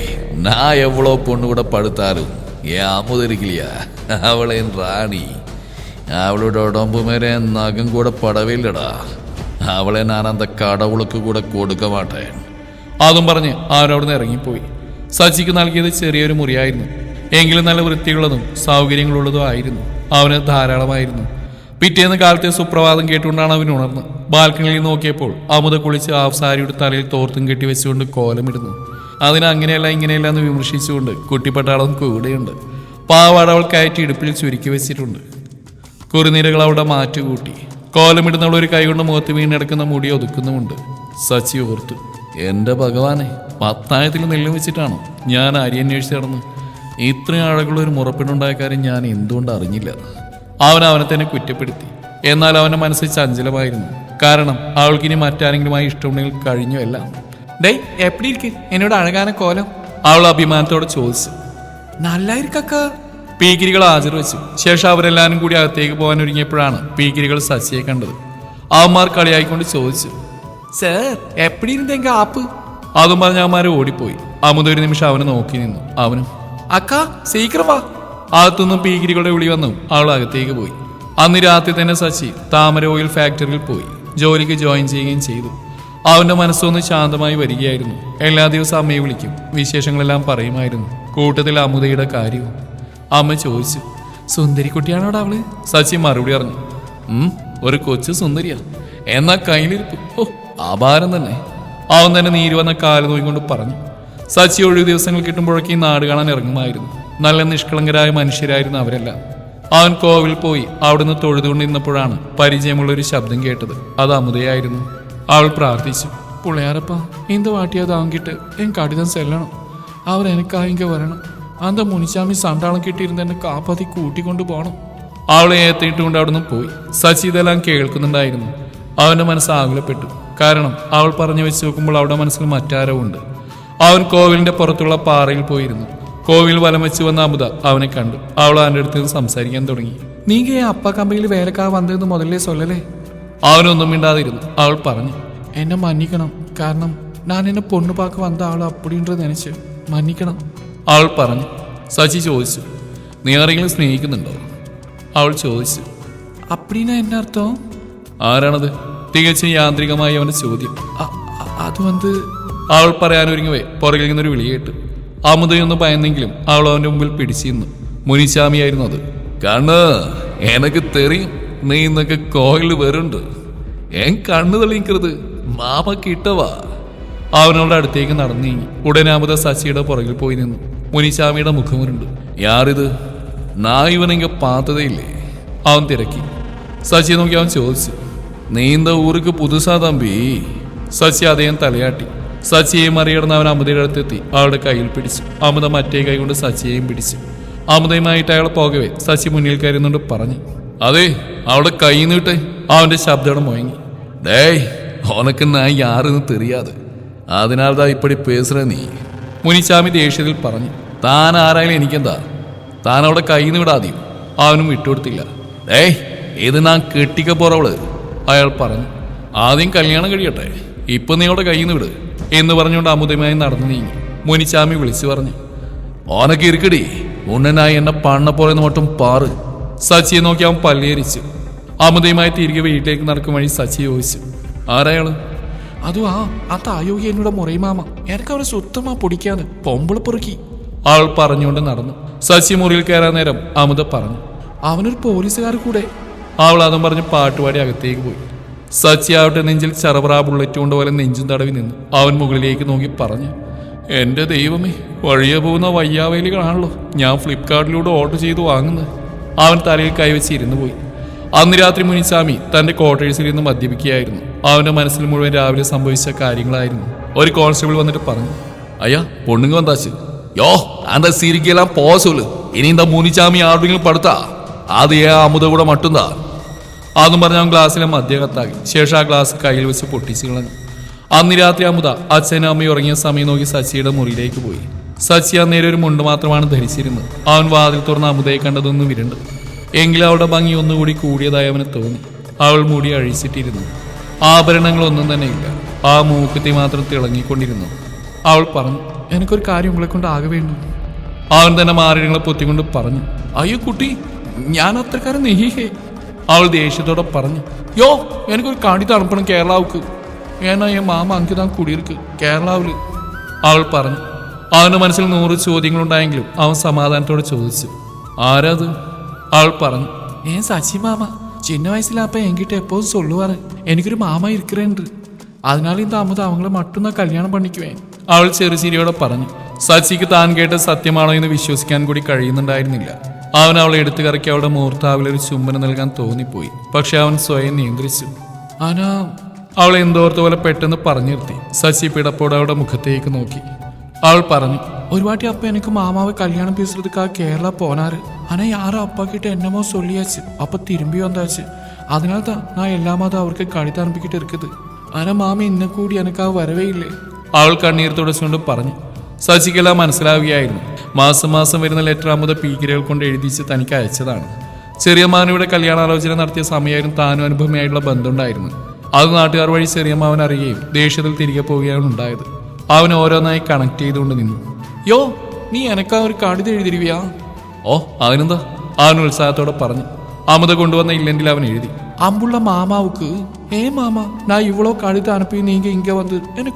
நான் எவ்வளோ பொண்ணு கூட படுத்தாலும் என் அமுது இருக்கலையா, அவளை என் ராணி. அவளோட உடம்பு மேலே என் நகம் கூட படவே இல்லடா. അവളെ ഞാൻ അന്ത കടവുൾക്ക് കൂടെ കൊടുക്ക മാട്ടേ. അതും പറഞ്ഞ് അവനവിടുന്ന് ഇറങ്ങിപ്പോയി. സച്ചിക്ക് നൽകിയത് ചെറിയൊരു മുറിയായിരുന്നു. എങ്കിലും നല്ല വൃത്തിയുള്ളതും സൗകര്യങ്ങളുള്ളതും ആയിരുന്നു. അവന് ധാരാളമായിരുന്നു. പിറ്റേന്ന് കാലത്തെ സുപ്രഭാതം കേട്ടുകൊണ്ടാണ് അവൻ ഉണർന്ന് ബാൽക്കണിയിൽ നോക്കിയപ്പോൾ അമുദ കുളിച്ച് ഹാഫ് സാരിയുടെ തലയിൽ തോർത്തും കെട്ടി വെച്ചുകൊണ്ട് കോലമിടുന്നു. അതിന് അങ്ങനെയല്ല ഇങ്ങനെയല്ല എന്ന് വിമർശിച്ചുകൊണ്ട് കുട്ടിപ്പട്ടാളം കൂടെയുണ്ട്. പാവാട അവൾ കയറ്റി ഇടുപ്പിൽ ചുരുക്കി വെച്ചിട്ടുണ്ട്. കുറുനീരകൾ അവിടെ മാറ്റുകൂട്ടി. കോലമിടുന്നവൾ ഒരു കൈകൊണ്ട് മുഖത്ത് വീണെടുക്കുന്ന മുടി ഒതുക്കുന്നുമുണ്ട്. സച്ചി ഓർത്തു, എൻ്റെ ഭഗവാനെ, പത്തായത്തിൽ നെല്ല് വെച്ചിട്ടാണോ ഞാൻ അരി അന്വേഷിച്ച് നടന്ന്? ഇത്രയും ആഴകുള്ള ഒരു മുറപ്പിനുണ്ടായ കാര്യം ഞാൻ എന്തുകൊണ്ട് അറിഞ്ഞില്ല? അവൻ അവനെ തന്നെ കുറ്റപ്പെടുത്തി. എന്നാൽ അവൻ്റെ മനസ്സിൽ ചഞ്ചലമായിരുന്നു. കാരണം അവൾക്കിനി മറ്റാരെങ്കിലുമായി ഇഷ്ടമുണ്ടെങ്കിൽ കഴിഞ്ഞു എല്ലാം. ഡേയ്, എപ്പടി ഇരിക്ക് എന്നോട് അഴകാന കോലം? അവൾ അഭിമാനത്തോടെ ചോദിച്ചു. നല്ലായിരിക്ക. പീക്കിരികൾ ഹാജർ വെച്ചു. ശേഷം അവരെല്ലാവരും കൂടി അകത്തേക്ക് പോകാൻ ഒരുങ്ങിയപ്പോഴാണ് പീക്കിരികൾ സച്ചിയെ കണ്ടത്. അവന്മാർ കളിയായിക്കൊണ്ട് ചോദിച്ചു, സർ എപ്പടി ഇരുന്നെങ്ക ആപ്പ്? അതും പറഞ്ഞ അവന്മാരെ ഓടിപ്പോയി. അമുദ ഒരു നിമിഷം അവനെ നോക്കി നിന്നു. അവനും, അക്ക സീക്രം വാ. അകത്തുനിന്നും പീക്കിരികളുടെ വിളി വന്നു അവൾ അകത്തേക്ക് പോയി. അന്ന് രാത്രി തന്നെ സച്ചി താമര ഓയിൽ ഫാക്ടറിയിൽ പോയി ജോലിക്ക് ജോയിൻ ചെയ്യുകയും ചെയ്തു. അവന്റെ മനസ്സൊന്ന് ശാന്തമായി വരികയായിരുന്നു. എല്ലാ ദിവസവും അമ്മയെ വിളിക്കും, വിശേഷങ്ങളെല്ലാം പറയുമായിരുന്നു. കൂട്ടത്തിൽ അമുദയുടെ കാര്യവും. അമ്മ ചോദിച്ചു, സുന്ദരിക്കുട്ടിയാണോടാ അവള്? സച്ചി മറുപടി പറഞ്ഞു, ഒരു കൊച്ചു സുന്ദരിയാ, എന്നാ കയ്യിലിരിപ്പ് ഓ അപാരം തന്നെ. അവൻ തന്നെ നീര് വന്ന കാല് നോക്കിക്കൊണ്ട് പറഞ്ഞു. സച്ചി ഒഴിവ് ദിവസങ്ങൾ കിട്ടുമ്പോഴൊക്കെ ഈ നാട് കാണാൻ ഇറങ്ങുമായിരുന്നു. നല്ല നിഷ്കളങ്കരായ മനുഷ്യരായിരുന്നു അവരെല്ലാം. അവൻ കോവിൽ പോയി അവിടുന്ന് തൊഴുതുകൊണ്ടിരുന്നപ്പോഴാണ് പരിചയമുള്ളൊരു ശബ്ദം കേട്ടത്. അത് അമുദയായിരുന്നു. അവൾ പ്രാർത്ഥിച്ചു, പുള്ളിയാരപ്പ ഇന്ത വാട്ടിയത് ആങ്കിട്ട് എൻ കടിതം ചെല്ലണം, അവർ എനിക്കായിങ്ക വരണം, അന്ത മുനിച്ചാമി സണ്ടാളം കിട്ടിയിരുന്ന് എന്നെ കാപ്പാത്തി കൂട്ടിക്കൊണ്ടു പോകണം. അവളെ ഏത്തിയിട്ടുകൊണ്ട് അവിടുന്ന് പോയി. സച്ചി ഇതെല്ലാം കേൾക്കുന്നുണ്ടായിരുന്നു. അവന്റെ മനസ്സ് ആകുലപ്പെട്ടു. കാരണം അവൾ പറഞ്ഞു വെച്ച് നോക്കുമ്പോൾ അവിടെ മനസ്സിൽ മറ്റാരോ ഉണ്ട്. അവൻ കോവിലിന്റെ പുറത്തുള്ള പാറയിൽ പോയിരുന്നു. കോവിൽ വലം വെച്ച് വന്ന അമുദ അവനെ കണ്ടു. അവൾ അവൻ്റെ അടുത്ത് നിന്ന് സംസാരിക്കാൻ തുടങ്ങി. നീങ്ക അപ്പ കമ്പനിയിൽ വേലക്കാർ വന്നതെന്ന് മുതലേ സൊല്ലലേ. അവനൊന്നും മിണ്ടാതിരുന്നു. അവൾ പറഞ്ഞു, എന്നെ മന്നിക്കണം, കാരണം ഞാൻ എന്നെ പൊണ്ണു പാക്ക് വന്ന ആൾ അപ്പടിൻ്റെ നനച്ച് മന്നിക്കണം. അവൾ പറഞ്ഞു. സച്ചി ചോദിച്ചു, നീ ആരെങ്കിലും സ്നേഹിക്കുന്നുണ്ടോ? അവൾ ചോദിച്ചു. അപ്പടിനാ എന്നെ അർത്ഥം? ആരാണത്? തികച്ചും യാന്ത്രികമായി അവന്റെ ചോദ്യം. അത് വന്ന് അവൾ പറയാനൊരുങ്ങവേ പുറകിൽ നിന്നൊരു വിളി കേട്ടു. അമുദയൊന്ന് ഭയന്നെങ്കിലും അവൾ അവന്റെ മുമ്പിൽ പിടിച്ചിരുന്നു. മുനിച്ചാമിയായിരുന്നു അത്. കണ്ണ് എനക്ക് തെറിയും, നീ ഇന്നൊക്കെ കോയില് വരുണ്ട്, എൻ കണ്ണു തെളിയിക്കരുത്, മാമ കിട്ടവാ. അവനോട് അടുത്തേക്ക് നടന്നു നീങ്ങി. ഉടനെ അമുദ സച്ചിയുടെ പുറകിൽ പോയി നിന്നു. മുനിച്ചാമിയുടെ മുഖമുരുണ്ട്. യാറിത്? നാ ഇവനെങ്ക പാത്തതയില്ലേ? അവൻ തിരക്കി. സച്ചിയെ നോക്കി അവൻ ചോദിച്ചു, നീ എന്താ ഊർക്ക് പുതുസാ തമ്പി? സച്ചി അദ്ദേഹം തലയാട്ടി. സച്ചിയെ മറികടന്ന് അവൻ അമുദയുടെ അടുത്തെത്തി അവളുടെ കയ്യിൽ പിടിച്ചു. അമുദ മറ്റേ കൈ കൊണ്ട് സച്ചിയെയും പിടിച്ചു. അമുദയുമായിട്ട് അയാൾ പോകവേ സച്ചി മുന്നിൽ കയറുന്നുണ്ട് പറഞ്ഞു, അതെ അവളുടെ കൈ നീട്ടെ. അവന്റെ ശബ്ദം മുഴങ്ങി. ഡേയ് ഉനക്ക് ഞാൻ യാറെന്ന് തെറിയാതെ, അതിനാൽതാ ഇപ്പടി പേസുറ നീ. മുനിച്ചാമി ദേഷ്യത്തിൽ പറഞ്ഞു. താൻ ആരായാലും എനിക്കെന്താ, താൻ അവിടെ കൈ നീടാതെയും. അവനും വിട്ടുകൊടുത്തില്ല. ഡേയ് ഇത് ഞാൻ കെട്ടിക്ക പോറവള്, അയാൾ പറഞ്ഞു. ആദ്യം കല്യാണം കഴിയട്ടെ, ഇപ്പൊ നീ അവിടെ കൈ നീട് എന്ന് പറഞ്ഞുകൊണ്ട് അമുദയുമായി നടന്നു നീങ്ങി. മുനിച്ചാമി വിളിച്ചു പറഞ്ഞു, ഓനക്ക് ഇരിക്കടി, ഉണ്ണനായി എന്നെ പണ്ണ പോലെ മട്ടും പാറ്. സച്ചിയെ നോക്കി അവൻ പല്ലേരിച്ചു. അമുദയുമായി തിരികെ വീട്ടിലേക്ക് നടക്കും വഴി സച്ചി ചോദിച്ചു, ആരായാള്? അതും ആ തായോഗി എന്നോട് മുറയുമാമ, എനിക്ക് അവരെ സുത്തമാ പൊടിക്കാന്ന് പൊമ്പിള പൊറുക്കി. അവൾ പറഞ്ഞുകൊണ്ട് നടന്നു. സച്ചി മുറിയിൽ കയറാൻ നേരം അമുദ പറഞ്ഞു, അവനൊരു പോലീസുകാർ കൂടെ. അവൾ അതും പറഞ്ഞ് പാട്ടുപാടി അകത്തേക്ക് പോയി. സച്ചി ആവട്ടെ നെഞ്ചിൽ ചെറപറ ബുള്ളറ്റ് കൊണ്ട് പോലെ നെഞ്ചും തടവി നിന്നു. അവൻ മുകളിലേക്ക് നോക്കി പറഞ്ഞു, എന്റെ ദൈവമേ, വഴിയെ പോകുന്ന വയ്യാവേലികളാണല്ലോ ഞാൻ ഫ്ലിപ്കാർട്ടിലൂടെ ഓർഡർ ചെയ്ത് വാങ്ങുന്നത്. അവൻ തലയിൽ കൈവച്ച് ഇരുന്നു പോയി. അന്ന് രാത്രി മുനിച്ചാമി തന്റെ ക്വാർട്ടേഴ്സിൽ ഇരുന്ന് മദ്യപിക്കുകയായിരുന്നു. അവന്റെ മനസ്സിൽ മുഴുവൻ രാവിലെ സംഭവിച്ച കാര്യങ്ങളായിരുന്നു. ഒരു കോൺസ്റ്റബിൾ വന്നിട്ട് പറഞ്ഞു, അയ്യാ പൊണ്ണുങ്ങ വന്നാച്ച്. യോ അന്ത സിരിക്കെല്ലാം പോസോല്, ഇനി എന്താ മുനിച്ചാമി ആരുടെങ്കിലും പടുത്താ, അത് അമുദ കൂടെ മട്ടുന്താ. അതും പറഞ്ഞ അവൻ ഗ്ലാസ്സിലെ മദ്യ കത്താക്കി. ശേഷം ആ ഗ്ലാസ് കയ്യിൽ വെച്ച് പൊട്ടിച്ചു കളഞ്ഞു. അന്ന് രാത്രി അമുദ അച്ഛനും അമ്മയും ഉറങ്ങിയ സമയം നോക്കി സച്ചിയുടെ മുറിയിലേക്ക് പോയി. സച്ചി അന്നേരം ഒരു മുണ്ട് മാത്രമാണ് ധരിച്ചിരുന്നത്. അവൻ വാതിൽ തുറന്ന് അമുദയെ കണ്ടതൊന്നും വിരണ്ടു. എങ്കിലും അവളുടെ ഭംഗി ഒന്നുകൂടി കൂടിയതായി അവന് തോന്നി. അവൾ മുടി അഴിച്ചിട്ടിരുന്നു. ആഭരണങ്ങളൊന്നും തന്നെ ഇല്ല. ആ മൂക്കുത്തി മാത്രം തിളങ്ങിക്കൊണ്ടിരുന്നു. അവൾ പറഞ്ഞു, എനിക്കൊരു കാര്യം ഉങ്ങളെ കൊണ്ട് ആകെ വേണ്ടു. അവൻ തന്നെ മാറിടങ്ങളെ പൊത്തിക്കൊണ്ട് പറഞ്ഞു, അയ്യോ കുട്ടി, ഞാൻ അത്രക്കാരൻ നെഹിഹേ. അവൾ ദേഷ്യത്തോടെ പറഞ്ഞു, യോ എനിക്കൊരു കാടി തണുപ്പണം കേരളാവുക്ക്, ഏനാ മാമ അങ്കിതാൻ കുടിയിർക്ക് കേരളാവില്. അവൾ പറഞ്ഞു. അവന്റെ മനസ്സിൽ 100 ചോദ്യങ്ങളുണ്ടായെങ്കിലും അവൻ സമാധാനത്തോടെ ചോദിച്ചു, ആരാത്? അവൾ പറഞ്ഞു, സച്ചി മാമ, ചിന്ന വയസ്സിലാപ്പ എങ്കിട്ട് എപ്പോഴും സൊല്ലുവാറ് എനിക്കൊരു മാമ ഇരിക്കുന്നുണ്ട്, അതിനാൽ இந்த അമുദ അവങ്ങളെ മറ്റുന്ന കല്യാണം പണിക്കുവേ. അവൾ ചെറുചിരിയോടെ പറഞ്ഞു. സച്ചിക്ക് താൻ കേട്ട സത്യമാണോ എന്ന് വിശ്വസിക്കാൻ കൂടി കഴിയുന്നുണ്ടായിരുന്നില്ല. അവൻ അവളെ എടുത്തു കറക്കി അവളുടെ മൂർത്താവിലൊരു ചുംബനം നൽകാൻ തോന്നിപ്പോയി. പക്ഷെ അവൻ സ്വയം നിയന്ത്രിച്ചു. അവൾ എന്തോർത്ത പോലെ പെട്ടെന്ന് പറഞ്ഞു നിർത്തി. സച്ചി പിടപ്പോടെ അവളുടെ മുഖത്തേക്ക് നോക്കി. അവൾ പറഞ്ഞു, ഒരു വാട്ടി അപ്പ എനിക്ക് മാമാവ് കല്യാണം പേசுறதுக்காக കേരള പോനാറ്, ஆனா யாரும் அப்பா கிட்ட என்னமோ சொல்லியாச்சு, அப்ப திரும்பி வந்தாச்சு, அதனால தான் நான் எல்லா மாதம் அவருக்கு கடிதம் அனுப்பிக்கிட்டு இருக்குது, ஆனா മാമ ഇന്ന കൂടി എനിക്കാ വരവേ ഇല്ലേ. അവൾ കണ്ണീർ തുടച്ചുകൊണ്ട് പറഞ്ഞു. സച്ചിക്കെല്ലാം മനസ്സിലാവുകയായിരുന്നു. മാസം മാസം വരുന്ന ലെറ്റർ അമുദ പീക്കിരകൾ കൊണ്ട് എഴുതിച്ച് തനിക്ക് അയച്ചതാണ്. ചെറിയമ്മാവനിവിടെ കല്യാണാലോചന നടത്തിയ സമയമായിരുന്നു താനും അനുഭവമായിട്ടുള്ള ബന്ധമുണ്ടായിരുന്നു. അത് നാട്ടുകാർ വഴി ചെറിയമ്മാവൻ അറിയുകയും ദേഷ്യത്തിൽ തിരികെ പോവുകയാണ് ഉണ്ടായത്. അവൻ ഓരോന്നായി കണക്ട് ചെയ്തുകൊണ്ട് നിന്നു. യോ നീ എനക്കാ ഒരു കടിതം എഴുതിരുവിയാ? ഓ അതിനെന്താ, അവൻ ഉത്സാഹത്തോടെ പറഞ്ഞു. അമുദ കൊണ്ടുവന്ന ഇല്ലെങ്കിൽ അവൻ എഴുതി, അമ്പുള്ള മാമാവുക്ക്, മാമ ഞാൻ ഇവളോ കടിതം അനുപ്പി നീങ്ക ഇങ്ക വന്ന് എന്നെ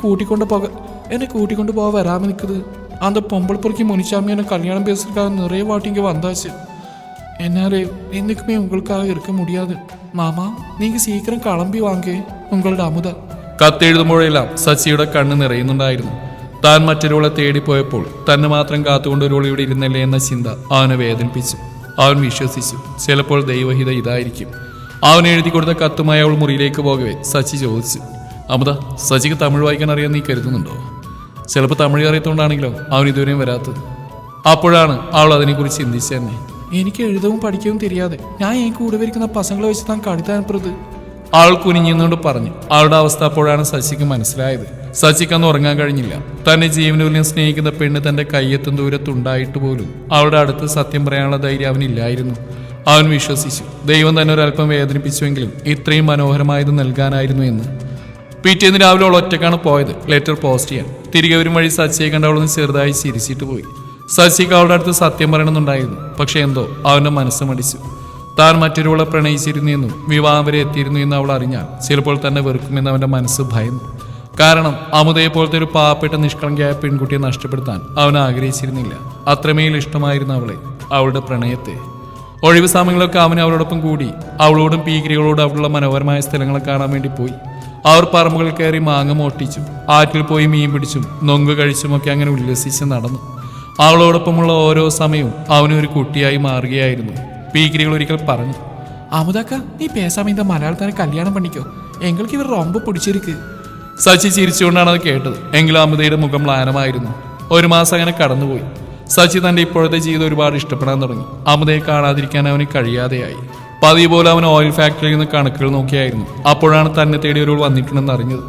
കൂട്ടിക്കൊണ്ട് പോവാ വരാമ നിൽക്കുന്നത്, அந்த பொம்பளை பொறுக்கி முனிச்சாமி என்ன கல்யாணம் பேசுறதுக்காக நிறைய வாட்டி இங்கே வந்தாச்சு, என்னாலே என்னைக்குமே உங்களுக்காக இருக்க முடியாது മാമാ നീക്ക് സീക്കിരം കളമ്പി വാങ്ങേ ഉങ്ങളുടെ അമുത. കത്തെഴുതുമ്പോഴെല്ലാം സച്ചിയുടെ കണ്ണ് നിറയുന്നുണ്ടായിരുന്നു. താൻ മറ്റൊരുവളെ തേടിപ്പോയപ്പോൾ തന്നെ മാത്രം കാത്തുകൊണ്ട് ഒരുവൾ ഇവിടെ ഇരുന്നല്ലേ എന്ന ചിന്ത അവനെ വേദനിപ്പിച്ചു. അവൻ വിശ്വസിച്ചു ചിലപ്പോൾ ദൈവഹിത ഇതായിരിക്കും. അവൻ എഴുതി കൊടുത്ത കത്തുമായി അവൾ മുറിയിലേക്ക് പോകവേ സച്ചി ചോദിച്ചു, അമുത, സച്ചിക്ക് തമിഴ് വായിക്കാൻ അറിയാൻ നീ കരുതുന്നുണ്ടോ? ചിലപ്പോൾ തമിഴ് അറിയത്തോണ്ടാണെങ്കിലോ അവൻ ഇതുവരെയും വരാത്തത്. അപ്പോഴാണ് അവൾ അതിനെക്കുറിച്ച് ചിന്തിച്ചു തന്നെ. എനിക്ക് എഴുതവും പഠിക്കവും தெரியாது. ഞാൻ ഈ കൂടെ വരിക്കുന്ന പസങ്ങളെ വെച്ച് താൻ കടുത്താനപ്പുറത്ത് അവൾ കുനിഞ്ഞുകൊണ്ട് പറഞ്ഞു. അവളുടെ അവസ്ഥ അപ്പോഴാണ് സച്ചിക്ക് മനസ്സിലായത്. സച്ചിക്കന്ന് ഉറങ്ങാൻ കഴിഞ്ഞില്ല. തന്നെ ജീവനുല്യം സ്നേഹിക്കുന്ന പെണ്ണ് തന്റെ കയ്യെത്തും ദൂരത്തുണ്ടായിട്ട് പോലും അവളുടെ അടുത്ത് സത്യം പറയാനുള്ള ധൈര്യം അവനില്ലായിരുന്നു. അവൻ വിശ്വസിച്ചു ദൈവം തന്നെ ഒരല്പം വേദനിപ്പിച്ചുവെങ്കിലും ഇത്രയും മനോഹരമായത് നൽകാനായിരുന്നു എന്ന്. പിറ്റേന്ന് രാവിലെ അവൾ ഒറ്റക്കാണ് പോയത് ലെറ്റർ പോസ്റ്റ് ചെയ്യാൻ. തിരികെ വരും വഴി സച്ചിയെ കണ്ട് അവളൊന്ന് ചെറുതായി ചിരിച്ചിട്ട് പോയി. സച്ചിക്ക് അവളുടെ അടുത്ത് സത്യം പറയണമെന്നുണ്ടായിരുന്നു. പക്ഷെ എന്തോ അവന്റെ മനസ്സ് മടിച്ചു. താൻ മറ്റൊരുവളെ പ്രണയിച്ചിരുന്നു എന്നും വിവാഹം വരെ എത്തിയിരുന്നു എന്ന് അവൾ അറിഞ്ഞാൽ ചിലപ്പോൾ തന്നെ വെറുക്കുമെന്ന് അവന്റെ മനസ്സ് ഭയന്നു. കാരണം അമുദയെ പോലത്തെ ഒരു പാവപ്പെട്ട നിഷ്കളങ്കയായ പെൺകുട്ടിയെ നഷ്ടപ്പെടുത്താൻ അവൻ ആഗ്രഹിച്ചിരുന്നില്ല. അത്രമേൽ ഇഷ്ടമായിരുന്നു അവളെ, അവളുടെ പ്രണയത്തെ. ഒഴിവ് സമയങ്ങളൊക്കെ അവൻ അവളോടൊപ്പം കൂടി അവളോടും പീകിരികളോടും അവിടെയുള്ള മനോഹരമായ സ്ഥലങ്ങളെ കാണാൻ വേണ്ടി പോയി. അവർ പറമ്പുകൾ കയറി മാങ്ങ മോട്ടിച്ചും ആറ്റിൽ പോയി മീൻ പിടിച്ചും നൊങ്ക് കഴിച്ചുമൊക്കെ അങ്ങനെ ഉല്ലസിച്ച് നടന്നു. അവളോടൊപ്പമുള്ള ഓരോ സമയവും അവനൊരു കുട്ടിയായി മാറുകയായിരുന്നു. പീകിരികൾ ഒരിക്കൽ പറഞ്ഞു, അമുദക്ക നീ പേസാമ ഇന്ത മലയാളത്തിനെ കല്യാണം പണിക്കോ, എങ്ങൾക്ക് ഇവർ റൊമ്പ പിടിച്ചിരിക്ക്. സച്ചി ചിരിച്ചുകൊണ്ടാണ് അത് കേട്ടത്. എങ്കിലും അമുദയുടെ മുഖം മ്ലാനമായിരുന്നു. ഒരു മാസം അങ്ങനെ കടന്നുപോയി. സച്ചി തന്റെ ഇപ്പോഴത്തെ ജീവിതം ഒരുപാട് ഇഷ്ടപ്പെടാൻ തുടങ്ങി. അമുദയെ കാണാതിരിക്കാൻ അവന് കഴിയാതെയായി. പതിവ് പോലെ അവൻ ഓയിൽ ഫാക്ടറിയിൽ നിന്ന് കണക്കുകൾ നോക്കിയായിരുന്നു. അപ്പോഴാണ് തന്നെ തേടി ഒരു വന്നിട്ടുണ്ടെന്ന് അറിഞ്ഞത്.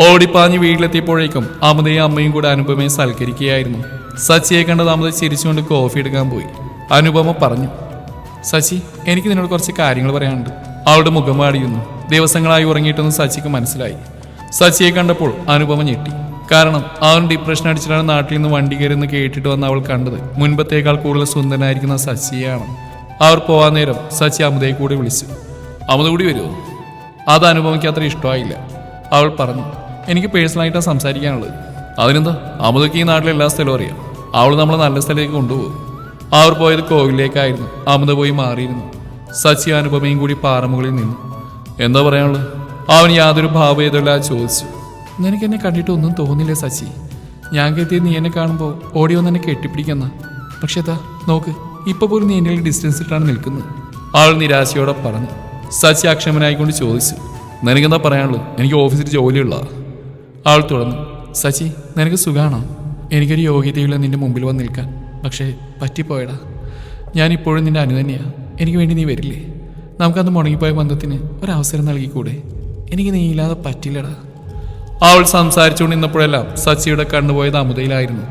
ഓടിപ്പാഞ്ഞ് വീട്ടിലെത്തിയപ്പോഴേക്കും അമുദയും അമ്മയും കൂടെ അനുപമയെ സൽക്കരിക്കുകയായിരുന്നു. സച്ചിയെ കണ്ടത് അമുദ ചിരിച്ചുകൊണ്ട് കോഫി എടുക്കാൻ പോയി. അനുപമ പറഞ്ഞു, സച്ചി, എനിക്ക് നിന്നോട് കുറച്ച് കാര്യങ്ങൾ പറയാനുണ്ട്. അവളുടെ മുഖം വാടിയിരുന്നു. ദിവസങ്ങളായി ഉറങ്ങിയിട്ടെന്ന് സച്ചിക്ക് മനസ്സിലായി. സച്ചിയെ കണ്ടപ്പോൾ അനുപമ ഞെട്ടി. കാരണം അവൻ ഡിപ്രഷൻ അടിച്ചിട്ടാണ് നാട്ടിൽ നിന്ന് വണ്ടി കയറിയെന്ന് കേട്ടിട്ട് വന്ന് അവൾ കണ്ടത് മുൻപത്തേക്കാൾ കൂടുതൽ സുന്ദരനായിരിക്കുന്ന സച്ചിയാണ്. അവർ പോവാൻ നേരം സച്ചി അമുദയെ കൂടി വിളിച്ചു. അമുദ കൂടി വരുമോ? അത് അനുപമയ്ക്ക് അത്ര ഇഷ്ടമായില്ല. അവൾ പറഞ്ഞു, എനിക്ക് പേഴ്സണലായിട്ടാണ് സംസാരിക്കാനുള്ളത്. അതിനെന്താ, അമുദയ്ക്ക് ഈ നാട്ടിലെ എല്ലാ സ്ഥലവും അറിയാം. അവൾ നമ്മളെ നല്ല സ്ഥലത്തേക്ക് കൊണ്ടുപോകും. അവർ പോയത് കോവിലേക്കായിരുന്നു. അമുദ പോയി മാറിയിരുന്നു. സച്ചി അനുപമയും കൂടി പാറമുകളിൽ നിന്നു. എന്താ പറയാനുള്ളത്? അവൻ യാതൊരു ഭാവഭേദമില്ലാതെ ചോദിച്ചു. നിനക്ക് എന്നെ കണ്ടിട്ട് ഒന്നും തോന്നില്ലേ സച്ചി? ഞാൻ കരുതി നീ എന്നെ കാണുമ്പോൾ ഓടി വന്ന് എന്നെ കെട്ടിപ്പിടിക്കുന്ന. പക്ഷെ താ നോക്ക്, ഇപ്പൊ പോലും നീ എന്നെ ഡിസ്റ്റൻസ് ഇട്ടാണ് നിൽക്കുന്നത്. അവൾ നിരാശയോടെ പറഞ്ഞു. സച്ചി അക്ഷമനായിക്കൊണ്ട് ചോദിച്ചു, നിനക്കെന്താ പറയാനുള്ളത്? എനിക്ക് ഓഫീസിൽ ജോലിയുള്ള. അവൾ തുടർന്നു, സച്ചി, നിനക്ക് സുഖാണോ? എനിക്കൊരു യോഗ്യതയുള്ള നിന്റെ മുമ്പിൽ വന്ന് നിൽക്കാൻ. പക്ഷേ പറ്റിപ്പോയടാ. ഞാനിപ്പോഴും നിന്റെ അനു തന്നെയാ. എനിക്ക് വേണ്ടി നീ വരില്ലേ? നമുക്കന്ന് മുടങ്ങിപ്പോയ ബന്ധത്തിന് ഒരവസരം നൽകിക്കൂടെ? എനിക്ക് നീ ഇല്ലാതെ പറ്റില്ലടാ. അവൾ സംസാരിച്ചുകൊണ്ടിരുന്നപ്പോഴെല്ലാം സച്ചിയുടെ കണ്ണുപോയത് അമുദയിലായിരുന്നു.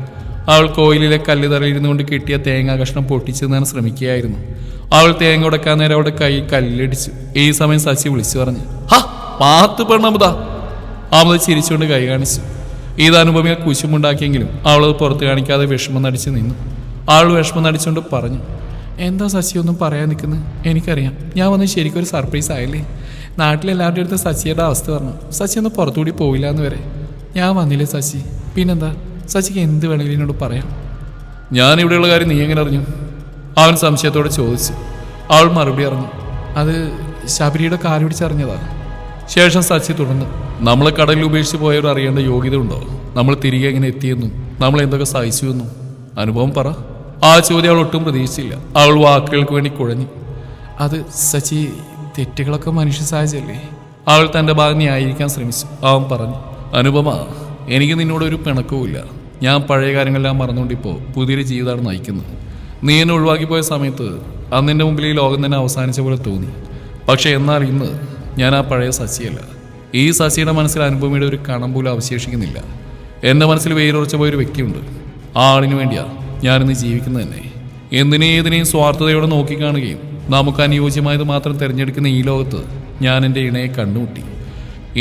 അവൾ കോയിലിലെ കല്ല് തറയിരുന്നുകൊണ്ട് കിട്ടിയ തേങ്ങ കഷ്ണം പൊട്ടിച്ചു താൻ ശ്രമിക്കുകയായിരുന്നു. അവൾ തേങ്ങ ഉടക്കാൻ നേരം അവളുടെ കൈ കല്ലിടിച്ചു. ഈ സമയം സച്ചി വിളിച്ചു പറഞ്ഞു, ഹാ പാത്ത് പെണ്ണമുദ. അമുദ ചിരിച്ചുകൊണ്ട് കൈ കാണിച്ചു. ഇത് അനുപമയെ കുശുമുണ്ടാക്കിയെങ്കിലും അവളത് പുറത്ത് കാണിക്കാതെ വിഷമം നടിച്ച് നിന്നു. അവൾ വിഷമം നടിച്ചുകൊണ്ട് പറഞ്ഞു, എന്താ സച്ചി ഒന്നും പറയാൻ നിൽക്കുന്നത്? എനിക്കറിയാം, ഞാൻ വന്ന് ശരിക്കും ഒരു സർപ്രൈസ് ആയില്ലേ. നാട്ടിലെല്ലാവരുടെ അടുത്ത് സച്ചിയുടെ അവസ്ഥ പറഞ്ഞു. സച്ചി ഒന്ന് പുറത്തുകൂടി പോയില്ല എന്ന് വരെ. ഞാൻ വന്നില്ലേ സച്ചി? പിന്നെന്താ, സച്ചിക്ക് എന്ത് വേണമെങ്കിലും എന്നോട് പറയാം. ഞാനിവിടെയുള്ള കാര്യം നീ എങ്ങനെ അറിഞ്ഞു? അവൻ സംശയത്തോടെ ചോദിച്ചു. അവൾ മറുപടി അറിഞ്ഞു, അത് ശബരിയുടെ കാല് പിടിച്ചറിഞ്ഞതാ. ശേഷം സച്ചി തുടർന്നു, നമ്മളെ കടലിൽ ഉപേക്ഷിച്ച് പോയവർ അറിയേണ്ട യോഗ്യത ഉണ്ടോ? നമ്മൾ തിരികെ എങ്ങനെ എത്തിയെന്നും നമ്മൾ എന്തൊക്കെ സഹിച്ചു എന്നും അനുഭവം പറ. ആ ചോദ്യം അവൾ ഒട്ടും പ്രതീക്ഷിച്ചില്ല. അവൾ വാക്കുകൾക്ക് വേണ്ടി കുഴഞ്ഞു. അത് സച്ചി, തെറ്റുകളൊക്കെ മനുഷ്യ സഹജല്ലേ. അവൾ തൻ്റെ ഭാഗം ന്യായീകരിക്കാൻ ശ്രമിച്ചു. അവൻ പറഞ്ഞു, അനുപമ, എനിക്ക് നിന്നോടൊരു പിണക്കവുമില്ല. ഞാൻ പഴയ കാര്യങ്ങളെല്ലാം മറന്നുകൊണ്ടിപ്പോൾ പുതിയൊരു ജീവിതമാണ് നയിക്കുന്നത്. നീ എന്നെ ഒഴിവാക്കി പോയ സമയത്ത് അന്നെൻ്റെ മുമ്പിൽ ഈ ലോകം തന്നെ അവസാനിച്ച പോലെ തോന്നി. പക്ഷെ എന്നാൽ ഇന്ന് ഞാൻ ആ പഴയ സച്ചിയല്ല. ഈ സച്ചിയുടെ മനസ്സിൽ അനുപമയുടെ ഒരു കണം പോലും അവശേഷിക്കുന്നില്ല. എൻ്റെ മനസ്സിൽ വേരുറച്ച പോയൊരു വ്യക്തിയുണ്ട്. ആ ആളിന് വേണ്ടിയാ ഞാനിന്ന് ജീവിക്കുന്നത് തന്നെ. എന്തിനേതിനെയും സ്വാർത്ഥതയോടെ നോക്കിക്കാണുകയും നമുക്ക് അനുയോജ്യമായത് മാത്രം തിരഞ്ഞെടുക്കുന്ന ഈ ലോകത്ത് ഞാൻ എൻ്റെ ഇണയെ കണ്ടുമുട്ടി.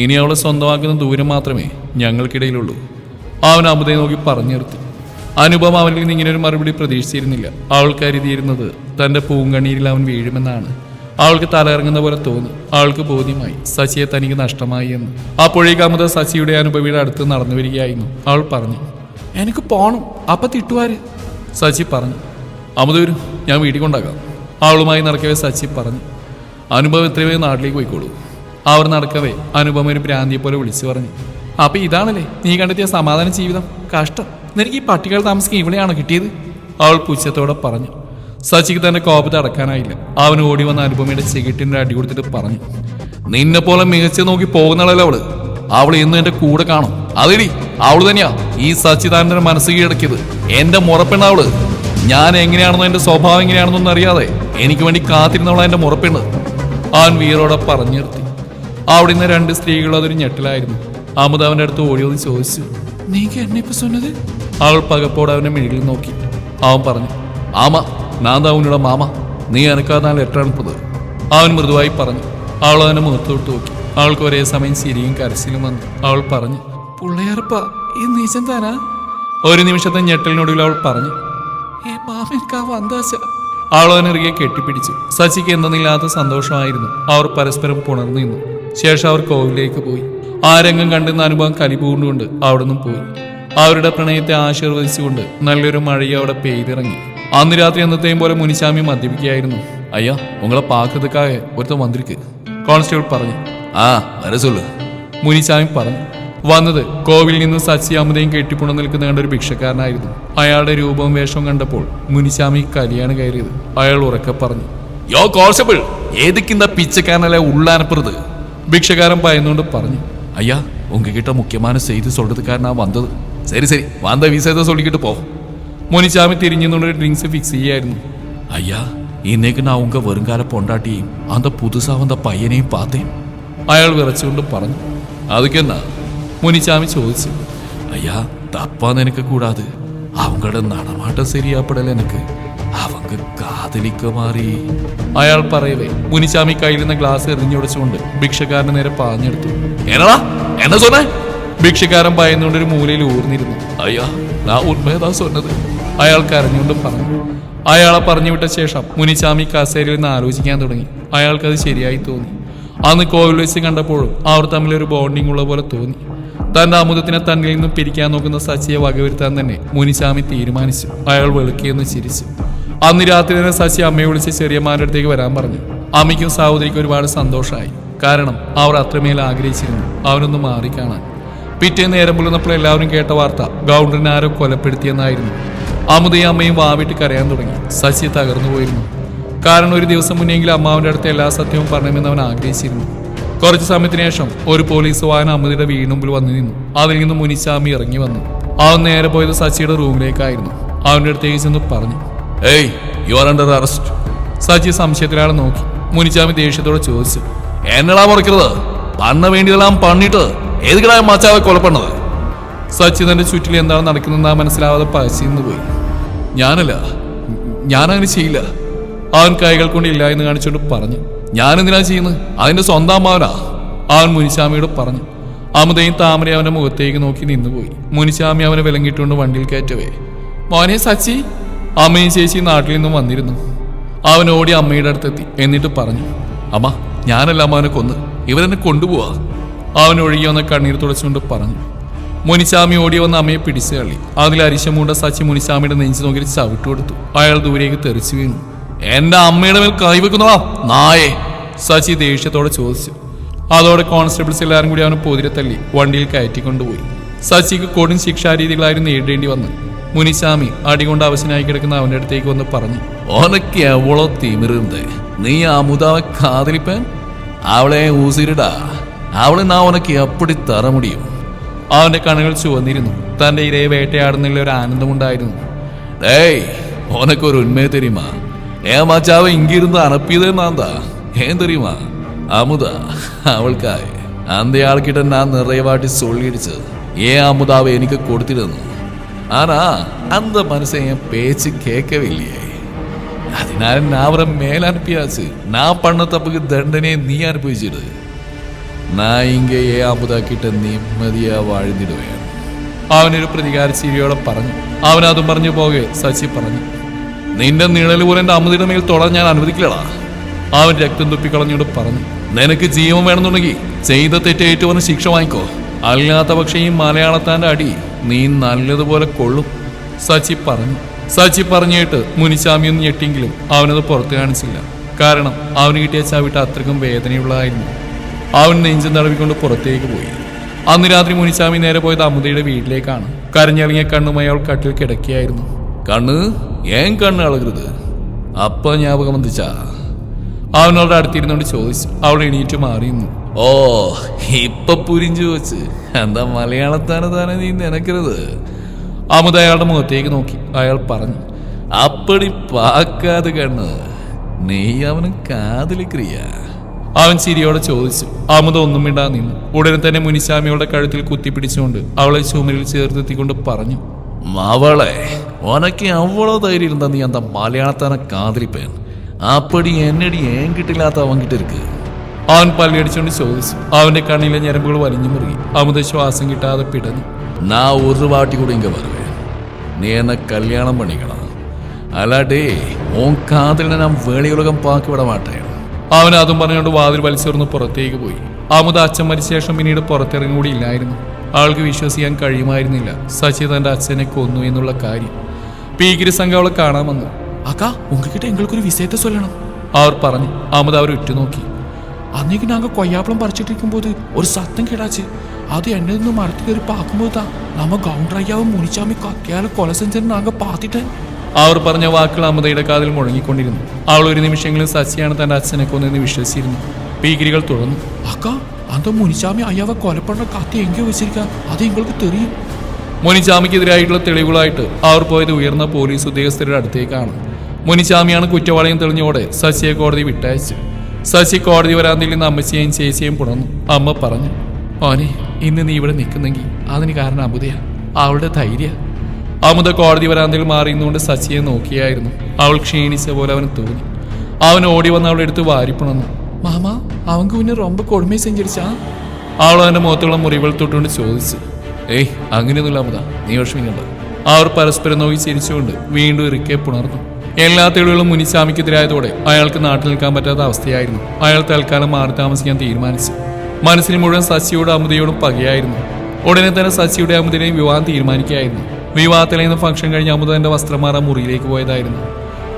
ഇനി അവളെ സ്വന്തമാക്കുന്ന ദൂരം മാത്രമേ ഞങ്ങൾക്കിടയിലുള്ളൂ. അവൻ അമുദയെ നോക്കി പറഞ്ഞു നിർത്തി. അനുപമ അവനിൽ നിന്ന് ഇങ്ങനൊരു മറുപടി പ്രതീക്ഷിച്ചിരുന്നില്ല. അവൾ കരുതിയിരുന്നത് തൻ്റെ പൂങ്കണ്ണീരിൽ അവൻ വീഴുമെന്നാണ്. അവൾക്ക് തലയിറങ്ങുന്ന പോലെ തോന്നി. അവൾക്ക് ബോധ്യമായി സച്ചിയെ തനിക്ക് നഷ്ടമായി എന്ന്. അപ്പോഴേക്ക് അമുദ സച്ചിയുടെ അനുപമയുടെ അടുത്ത് നടന്നു വരികയായിരുന്നു. അവൾ പറഞ്ഞു, എനിക്ക് പോണം, അപ്പൊ തിട്ടുവാര്. സച്ചി പറഞ്ഞു, അമുദ വരും, ഞാൻ വീട്ടിൽ കൊണ്ടാക്കാം. അവളുമായി നടക്കവേ സച്ചി പറഞ്ഞു. അനുഭവം എത്രയോ നാട്ടിലേക്ക് പോയിക്കോളൂ. അവർ നടക്കവേ അനുപമ ഒരു ഭ്രാന്തിയെ പോലെ വിളിച്ചു പറഞ്ഞു. അപ്പൊ ഇതാണല്ലേ നീ കണ്ടെത്തിയ സമാധാന ജീവിതം? കഷ്ടം, നിനക്ക് ഈ പട്ടികൾ താമസിക്കാൻ ഇവിടെയാണോ കിട്ടിയത്? അവൾ പുച്ഛത്തോടെ പറഞ്ഞു. സച്ചിക്ക് തന്റെ കോപത്തെ അടക്കാനായില്ല. അവൻ ഓടി വന്ന അനുപമയുടെ ചെകിട്ടിന്റെ അടി കൊടുത്തിട്ട് പറഞ്ഞു. നിന്നെ പോലെ മികച്ച നോക്കി പോകുന്നളല്ലോ അവള് ഇന്ന് എന്റെ കൂടെ കാണും. അതെടി അവള് തന്നെയാ ഈ സച്ചിദാനന്റെ മനസ്സ് കീഴടക്കിയത്. എന്റെ മുറപ്പെണ്ണ അവള്. ഞാൻ എങ്ങനെയാണെന്നോ എന്റെ സ്വഭാവം എങ്ങനെയാണെന്നൊന്നും അറിയാതെ എനിക്ക് വേണ്ടി കാത്തിരുന്നവളാ എന്റെ മുറപ്പെണ്ണ്. അവൻ വീറോടെ പറഞ്ഞു നിർത്തി. അവിടെ നിന്ന് 2 സ്ത്രീകൾ അതൊരു ഞെട്ടലായിരുന്നു. അമുദ അവന്റെ അടുത്ത് ഓടി വന്ന് ചോദിച്ചു, നീക്ക് എന്നെ ഇപ്പൊ சொன்னது? അവൾ പകപ്പോടെ അവന്റെ മിഴിയിൽ നോക്കി. അവൻ പറഞ്ഞു, ആമാ ഞാൻ അവനുടെ മാമ, നീ എനക്കാ ലെറ്റർ അനുപ്പത്. അവൻ മൃദുവായി പറഞ്ഞു. അവൾ അവനെ മുഖത്തോട്ട് നോക്കി. അവൾക്ക് ഒരേ സമയം ചിരിയും കരച്ചിലും വന്നു. അവൾ പറഞ്ഞു, പുള്ളയാർപ്പ ഈ നീച്ചൻ താനാ? ഒരു നിമിഷത്തെ ഞെട്ടലിനൊടുവിൽ അവൾ പറഞ്ഞു, ഏ മാമൻകാ വന്താച്ച. അവൾ അവനിറുകെ കെട്ടിപ്പിടിച്ചു. സച്ചിക്ക് എന്തെന്നില്ലാത്ത സന്തോഷമായിരുന്നു. അവർ പരസ്പരം പുണർന്നു നിന്നു. ശേഷം അവർ കോവിലേക്ക് പോയി. ആ രംഗം കണ്ടെന്ന അനുഭവം കലിപൂണ്ടുകൊണ്ട് അവിടെ നിന്നും പോയി. അവരുടെ പ്രണയത്തെ ആശീർവദിച്ചുകൊണ്ട് നല്ലൊരു മഴയെ അവിടെ പെയ്തിറങ്ങി. അന്ന് രാത്രി എന്നത്തെയും പോലെ മുനിശാമി മദ്യപിക്കുകയായിരുന്നു. അയ്യാ ഉങ്ങളെ പാക്കത്തുക്കായ ഒരുത്ത മന്ത്രിക്ക്, കോൺസ്റ്റബിൾ പറഞ്ഞു. ആ വരസൊല്ലു, മുനിശാമി പറഞ്ഞു. വന്നത് കോവിലിൽ നിന്ന് സച്ചി അമുദയും കെട്ടിപ്പുണ നിൽക്കുന്ന കണ്ട ഒരു ഭിക്ഷക്കാരനായിരുന്നു. അയാളുടെ രൂപവും വേഷവും കണ്ടപ്പോൾ മുനിശാമി കലിയാണ് കയറിയത്. അയാൾ ഉറക്കെ പറഞ്ഞു, യോ കോൺസ്റ്റബിൾ, ഏതൊക്കെന്താ പിച്ചക്കാരനല്ലേ ഉള്ളാനപ്പുറത്ത്? ഭിക്ഷക്കാരൻ ഭയന്നുകൊണ്ട് പറഞ്ഞു. ஐயா உங்ககிட்ட முக்கியமான செய்தி சொல்றதுக்காக நான் வந்தது. சரி சரி வந்த விஷயத்தை சொல்லிக்கிட்டு போ. മുനിശാമി തിരിഞ്ഞുകൊണ്ടൊരു ഡ്രിങ്ക്സ് ഫിക്സ് ചെയ്യായിരുന്നു. ஐயா இன்னைக்கு நான் உங்க வருங்கால பொண்டாட்டியும் அந்த புதுசா வந்த பையனையும் பார்த்தேன். അയാൾ വിറച്ചുകൊണ്ട് പറഞ്ഞു. அதுக்கென்ன? മുനിശാമി ചോദിച്ചു. ஐயா தப்பா நினைக்க கூடாது. அவங்களோட நடமாட்டம் சரியாப்படல எனக்கு. அவங்க കാതലിക്ക മാറി. അയാൾ പറയവേ മുനിശാമി കയ്യിലിരുന്ന ഗ്ലാസ് എറിഞ്ഞുടച്ചുകൊണ്ട് ഭിക്ഷക്കാരന് നേരെ പാഞ്ഞെടുത്തു. എന്നടാ എന്നെ சொன்ன? ഭിക്ഷക്കാരൻ ഭയന്നുകൊണ്ട് ഒരു മൂലയിൽ ഊർന്നിരുന്നു. അയ്യാ ഞാൻ ഉണ്മയതാ சொன்னது. അയാൾ കരഞ്ഞുകൊണ്ട് പറഞ്ഞു. അയാളെ പറഞ്ഞുവിട്ട ശേഷം മുനിശാമി കസേരയിൽ നിന്ന് ആലോചിക്കാൻ തുടങ്ങി. അയാൾക്കത് ശരിയായി തോന്നി. അന്ന് കോവിൽ വെച്ച് കണ്ടപ്പോഴും അവർ തമ്മിലൊരു ബോണ്ടിങ് ഉള്ള പോലെ തോന്നി. തന്റെ അമുദത്തിനെ തന്നിൽ നിന്നും പിരിക്കാൻ നോക്കുന്ന സച്ചിയെ വകവരുത്താൻ തന്നെ മുനിശാമി തീരുമാനിച്ചു. അയാൾ വെളുക്കിയെന്ന് ചിരിച്ചു. അന്ന് രാത്രി തന്നെ സച്ചി അമ്മയെ വിളിച്ച് ചെറിയമ്മാരുടെ അടുത്തേക്ക് വരാൻ പറഞ്ഞു. അമ്മയ്ക്കും സഹോദരിക്കും ഒരുപാട് സന്തോഷമായി. കാരണം അവർ അത്രമേൽ ആഗ്രഹിച്ചിരുന്നു അവനൊന്ന് മാറിക്കാണാൻ. പിറ്റേന്ന് നേരം പുലർന്നപ്പോൾ എല്ലാവരും കേട്ട വാർത്ത ഗൗണ്ടറിനെ ആരോ കൊലപ്പെടുത്തിയെന്നായിരുന്നു. അമുദയും അമ്മയും വാവിട്ട് കരയാൻ തുടങ്ങി. സച്ചി തകർന്നു പോയിരുന്നു. കാരണം ഒരു ദിവസം മുന്നെങ്കിലും അമ്മാവന്റെ അടുത്ത് എല്ലാ സത്യവും പറയണമെന്ന് അവൻ ആഗ്രഹിച്ചിരുന്നു. കുറച്ചു സമയത്തിന് ശേഷം ഒരു പോലീസ് വാഹനം അമുദയുടെ വീടിന് മുമ്പിൽ വന്നു നിന്നു. അതിൽ നിന്ന് മുനിശാമി ഇറങ്ങി വന്നു. അവൻ നേരെ പോയത് സച്ചിയുടെ റൂമിലേക്കായിരുന്നു. അവന്റെ അടുത്തേക്ക് ചെന്ന് പറഞ്ഞു, hey you are under arrest. Sachi സംശയത്തിലാളെ നോക്കി. മുനിശാമി ദേഷ്യത്തോടെ ചോദിച്ചു, എന്നടാ മുറിക്കുന്നത്? പണ്ണ വേണ്ടിയതെല്ലാം പണിട്ട് ഏതുകിടാ മച്ചാവെ കൊലപ്പണ്ണത്? സച്ചി തന്റെ ചുറ്റിൽ എന്താണ് നടക്കുന്നതെന്ന് മനസ്സിലാവാതെ പശിന്ന് പോയി. ഞാനങ്ങനെ ചെയ്യില്ല. അവൻ കൈകൾ കൊണ്ട് ഇല്ല എന്ന് കാണിച്ചുകൊണ്ട് പറഞ്ഞു. ഞാനെന്തിനാ ചെയ്യുന്നത്? അതിന്റെ സ്വന്തം അമ്മാവനാ. അവൻ മുനിശാമിയോട് പറഞ്ഞു. അമുദയും താമര അവന്റെ മുഖത്തേക്ക് നോക്കി നിന്നുപോയി. മുനിശാമി അവനെ വിലങ്ങിട്ടുകൊണ്ട് വണ്ടിയിൽ കയറ്റവേ, മോനെ സച്ചി. അമ്മയും ചേച്ചി നാട്ടിൽ നിന്നും വന്നിരുന്നു. അവൻ ഓടി അമ്മയുടെ അടുത്തെത്തി. എന്നിട്ട് പറഞ്ഞു, അമ്മ ഞാനല്ല അമ്മാവനെ കൊന്ന്, ഇവരെന്നെ കൊണ്ടുപോവാ. അവൻ ഒഴുകി വന്ന കണ്ണീർ തുടച്ചുകൊണ്ട് പറഞ്ഞു. മുനിശാമി ഓടി വന്ന് അമ്മയെ പിടിച്ചു തള്ളി. അതിൽ അരിശമൂണ്ട സച്ചി മുനിശാമിയുടെ നെഞ്ചു നോക്കി ചവിട്ടു കൊടുത്തു. അയാൾ ദൂരേക്ക് തെറിച്ചു വീണു. എന്റെ അമ്മയുടെ മേൽ കൈവെക്കുന്നതാ നായേ? സച്ചി ദേഷ്യത്തോടെ ചോദിച്ചു. അതോടെ കോൺസ്റ്റബിൾസ് എല്ലാവരും കൂടി അവനെ പൊതിരെ തള്ളി വണ്ടിയിൽ കയറ്റിക്കൊണ്ടുപോയി. സച്ചിക്ക് കൊടും ശിക്ഷാരീതികളായിരുന്നു നേരിടേണ്ടി വന്നു. മുനിശാമി അടികൊണ്ട് അവശനായി കിടക്കുന്ന അവന്റെ അടുത്തേക്ക് വന്ന് പറഞ്ഞു, ഓനക്ക് എവളോ തിമിരുണ്ട്. നീ അമുദാവെ കാതലിപ്പൻ? അവളെ ഊസിരിടാ. അവളെ നാ ഉനക്ക് എപ്പടി തറ മുടിയും? അവന്റെ കണ്ണുകൾ ചുവന്നിരുന്നു. തന്റെ ഇരയെ വേട്ടയാടുന്നതിൽ ഒരു ആനന്ദമുണ്ടായിരുന്നു. ഡേയ് ഉനക്ക് ഒരു ഉന്മയെ തെരിയുമാ? മച്ചാവ ഇങ്ങിരുന്ന് അണപ്പിയതേ നാന്താ ഏൻ തെരിയുമാ? അമുദ അവൾക്കായി അന്ത ആൾക്കിட்ட ഞാൻ നിറയവാട്ടി സൊല്ലിടിച്ച് അമുദാവെ എനിക്ക് കൊടുത്തിരുന്നു. ആനാ അന്ത മനസ്സെ പേച്ച് കേക്കവില്ലേ? അതിനാൽ ഞാൻ അവരെ മേലനുപ്പിയാച്ച് ഞാൻ പണ്ണ തപ്പുക്ക് ദണ്ഡനയെ നീ അനുഭവിച്ചിട്ട് ഞാൻ ഇങ്ങേ അമുദാക്കിട്ട് നിമ്മതിയാ വാഴ്ന്നിടുകയാണ്. അവനൊരു പ്രതികാര ചിരിയോടെ പറഞ്ഞു. അവൻ അതും പറഞ്ഞു പോകെ സച്ചി പറഞ്ഞു, നിന്റെ നിഴല് പോലെ എന്റെ അമുദയുടെ മേൽ തൊടാൻ ഞാൻ അനുവദിക്കില്ലടാ. അവൻ രക്തം തുപ്പിക്കളഞ്ഞോട് പറഞ്ഞു, നിനക്ക് ജീവൻ വേണമെന്നുണ്ടെങ്കിൽ ചെയ്ത തെറ്റേറ്റു വന്ന് ശിക്ഷ വാങ്ങിക്കോ. അല്ലാത്ത പക്ഷേ ഈ മലയാളത്താൻ്റെ അടി നീ നല്ലതുപോലെ കൊള്ളും. സച്ചി പറഞ്ഞു. സച്ചി പറഞ്ഞിട്ട് മുനിച്ചാമിയൊന്നും ഞെട്ടിയെങ്കിലും അവനത് പുറത്തു കാണിച്ചില്ല. കാരണം അവന് കിട്ടിയ ചവിട്ട് അത്രയ്ക്കും വേദനയുള്ളതായിരുന്നു. അവൻ നെഞ്ചും തടവിക്കൊണ്ട് പുറത്തേക്ക് പോയി. അന്ന് രാത്രി മുനിച്ചാമി നേരെ പോയത് അമുദയുടെ വീട്ടിലേക്കാണ്. കരഞ്ഞിറങ്ങിയ കണ്ണുമായി അവൾ കട്ടിൽ കിടക്കുകയായിരുന്നു. കണ്ണ് ഏൻ കണ്ണ് അളകരുത്, അപ്പ ஞாபகம் വന്നിച്ചാ? അവനോട് അടുത്തിരുന്നോണ്ട് ചോദിച്ചു. അവൾ എണീറ്റ് മാറിയിരുന്നു. ഓ ഇപ്പൊ പുരിഞ്ചു വെച്ച് എന്താ മലയാളത്താണ് താനെ നീ നിനക്കരുത്? അമുദ അയാളുടെ മുഖത്തേക്ക് നോക്കി. അയാൾ പറഞ്ഞു, അപ്പടി പാക്കാതെ കണ്ണ്, നീ അവന് കാതിലിക്രിയ. അവൻ ചിരിയോടെ ചോദിച്ചു. അമുദ ഒന്നും മിണ്ടാ നിന്നു. ഉടനെ തന്നെ മുനിശാമിയുടെ കഴുത്തിൽ കുത്തിപ്പിടിച്ചുകൊണ്ട് അവളെ ചുമരിൽ ചേർത്തെത്തിക്കൊണ്ട് പറഞ്ഞു, അവളെ ഉനക്ക് അവളോ ധൈര്യം ഇരുന്നാ നീ എന്താ മലയാളത്താനെ കാതിലിപ്പേൻ? അപ്പടി എന്നടി ഏൻ കിട്ടില്ലാത്ത അവൻ കിട്ടിருக்கு. അവൻ പല്ലടിച്ചുകൊണ്ട് ചോദിച്ചു. അവന്റെ കണ്ണിലെ ഞരമ്പുകൾ വലിഞ്ഞു മുറുകി. അമുദ ശ്വാസം കിട്ടാതെ പിടഞ്ഞു. നാ ഒരു വാട്ടി കൂടെ ഇങ്ങ വരുവേ, നീ എന്നെ കല്യാണം പണിക്കണം, അല്ലാട്ടേ ഓൻ കാതിലിനെ നാം വേളിയുലകം പാക്കി വിട മാട്ടേ. അവൻ അതും പറഞ്ഞുകൊണ്ട് വാതിൽ വലിച്ചെറിഞ്ഞ് പുറത്തേക്ക് പോയി. അമുദ അച്ഛൻ മരിച്ച ശേഷം പിന്നീട് പുറത്തിറങ്ങി കൂടി ഇല്ലായിരുന്നു. ആൾക്ക് വിശ്വസിക്കാൻ കഴിയുമായിരുന്നില്ല സച്ചി തന്റെ അച്ഛനെ കൊന്നു എന്നുള്ള കാര്യം. പീക്കിരി സംഘം അവളെ കാണാൻ വന്നു. അക്കാ ഉങ്കിട്ട് എങ്ങൾക്കൊരു വിഷയത്തെ ചൊല്ലണം, അവർ പറഞ്ഞു. അമുദ അവർ ഉറ്റുനോക്കി. അന്നേക്ക് നാങ്ക കൊയ്യാപ്പളം പറിച്ചിട്ടിരിക്കുമ്പോൾ ഒരു സത്തം കിടാച്ച് അത് എന്നെ നിന്ന് മരത്തിൽ കയറി പാക്കുമ്പോഴാ നമ്മ ഗൗണ്ടറായാവും മുനിച്ചാമി കക്കയാലെ കൊലസഞ്ചരൻ നാങ്ക പാത്തിട്ട്. അവർ പറഞ്ഞ വാക്കുകൾ അമുദയുടെ കാതിൽ മുഴങ്ങിക്കൊണ്ടിരുന്നു. അവൾ ഒരു നിമിഷങ്ങളിൽ സച്ചിയാണ് തന്റെ അച്ഛനെ കൊന്നെന്ന് വിശ്വസിച്ചിരുന്നു. പീക്കിരികൾ തുടർന്നു. അക്കാ അന്ത മുനിച്ചാമി അയ്യാവ കൊലപ്പെടുന്ന കത്തി എങ്കോ വെച്ചിരിക്കാം, അത് എങ്ങൾക്ക് തെറിയും. മുനിച്ചാമിക്കെതിരായിട്ടുള്ള തെളിവുകളായിട്ട് അവർ പോയത് ഉയർന്ന പോലീസ് ഉദ്യോഗസ്ഥരുടെ അടുത്തേക്കാണ്. മുനിച്ചാമിയാണ് കുറ്റവാളിയും തെളിഞ്ഞോടെ സച്ചിയെ കോടതി വിട്ടയച്ചു. സച്ചി കോടതി വരാന്തയിൽ നിന്ന് അമ്മച്ചിയെയും ചേച്ചിയെയും പുണർന്നു. അമ്മ പറഞ്ഞു, ഓനെ ഇന്ന് നീ ഇവിടെ നിൽക്കുന്നെങ്കിൽ അതിന് കാരണം അമുദയാ, അവളുടെ ധൈര്യ. അമുദ കോടതി വരാന്തയിൽ മാറിയുന്നുകൊണ്ട് സച്ചിയെ നോക്കിയായിരുന്നു. അവൾ ക്ഷീണിച്ച പോലെ അവന് തോന്നി. അവൻ ഓടി വന്ന് അവളെ എടുത്ത് വാരിപ്പുണർന്നു. മാമ അവങ്ക് പിന്നെ ரொம்ப കൊടുമേ സെഞ്ചരിച്ചാ? അവൾ അവന്റെ മുഖത്തുള്ള മുറിവുകൾ തൊട്ടുകൊണ്ട് ചോദിച്ചു. ഏയ് അങ്ങനെയൊന്നുമില്ല അമുദ, നീ വിഷമിക്കണ്ട. അവർ പരസ്പരം നോക്കി ചിരിച്ചുകൊണ്ട് വീണ്ടും ഇറുക്കെ പുണർന്നു. എല്ലാ തെളിവുകളും മുനിച്ചാമിക്കെതിരായതോടെ അയാൾക്ക് നാട്ടിൽ നിൽക്കാൻ പറ്റാത്ത അവസ്ഥയായിരുന്നു. അയാൾ തൽക്കാലം മാറി താമസിക്കാൻ തീരുമാനിച്ചു. മനസ്സിന് മുഴുവൻ സച്ചിയോടും അമുദയോടും പകയായിരുന്നു. ഉടനെ തന്നെ സച്ചിയുടെ അമുദയുടെയും വിവാഹം തീരുമാനിക്കുകയായിരുന്നു. വിവാഹത്തിലേന്ന് ഫംഗ്ഷൻ കഴിഞ്ഞ് അമുദ തന്റെ വസ്ത്രം മാറാൻ മുറിയിലേക്ക് പോയതായിരുന്നു.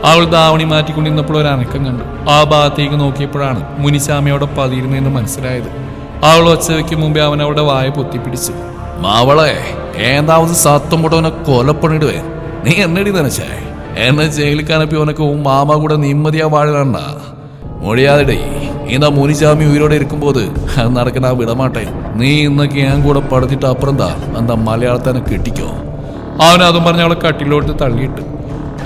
അവൾ ദാവണി മാറ്റിക്കൊണ്ടിരുന്നപ്പോൾ ഒരു അനക്കം കണ്ടു. ആ ഭാഗത്തേക്ക് നോക്കിയപ്പോഴാണ് മുനിച്ചാമിയോടെ പതിയിരുന്നെന്ന് മനസ്സിലായത്. അവൾ ഒച്ച വയ്ക്കും മുമ്പേ അവൻ അവളുടെ വായ പൊത്തിപ്പിടിച്ചു. മാവളെ ഏതാവത് സത്തം പൊട്ടവനെ കൊലപ്പണിടുവേ, നീ എന്നടി നനച്ചേ? എന്നെ ജയിലിൽ കനപ്പി ഉനക്ക് മാമ കൂടെ നിമ്മതിയാ വാഴണ്ട മൊഴിയാതെ. ഇതാ മുനിച്ചാമി ഉയരോടെ ഇരിക്കുമ്പോൾ അത് നടക്കണ വിടമാട്ടെ. നീ ഇന്നൊക്കെ ഞാൻ കൂടെ പടുത്തിട്ട് അപ്പുറം താ എന്താ മലയാളത്തിനെ കെട്ടിക്കോ. അവൻ അതും പറഞ്ഞ് അവളെ കട്ടിലോട്ട് തള്ളിയിട്ടു.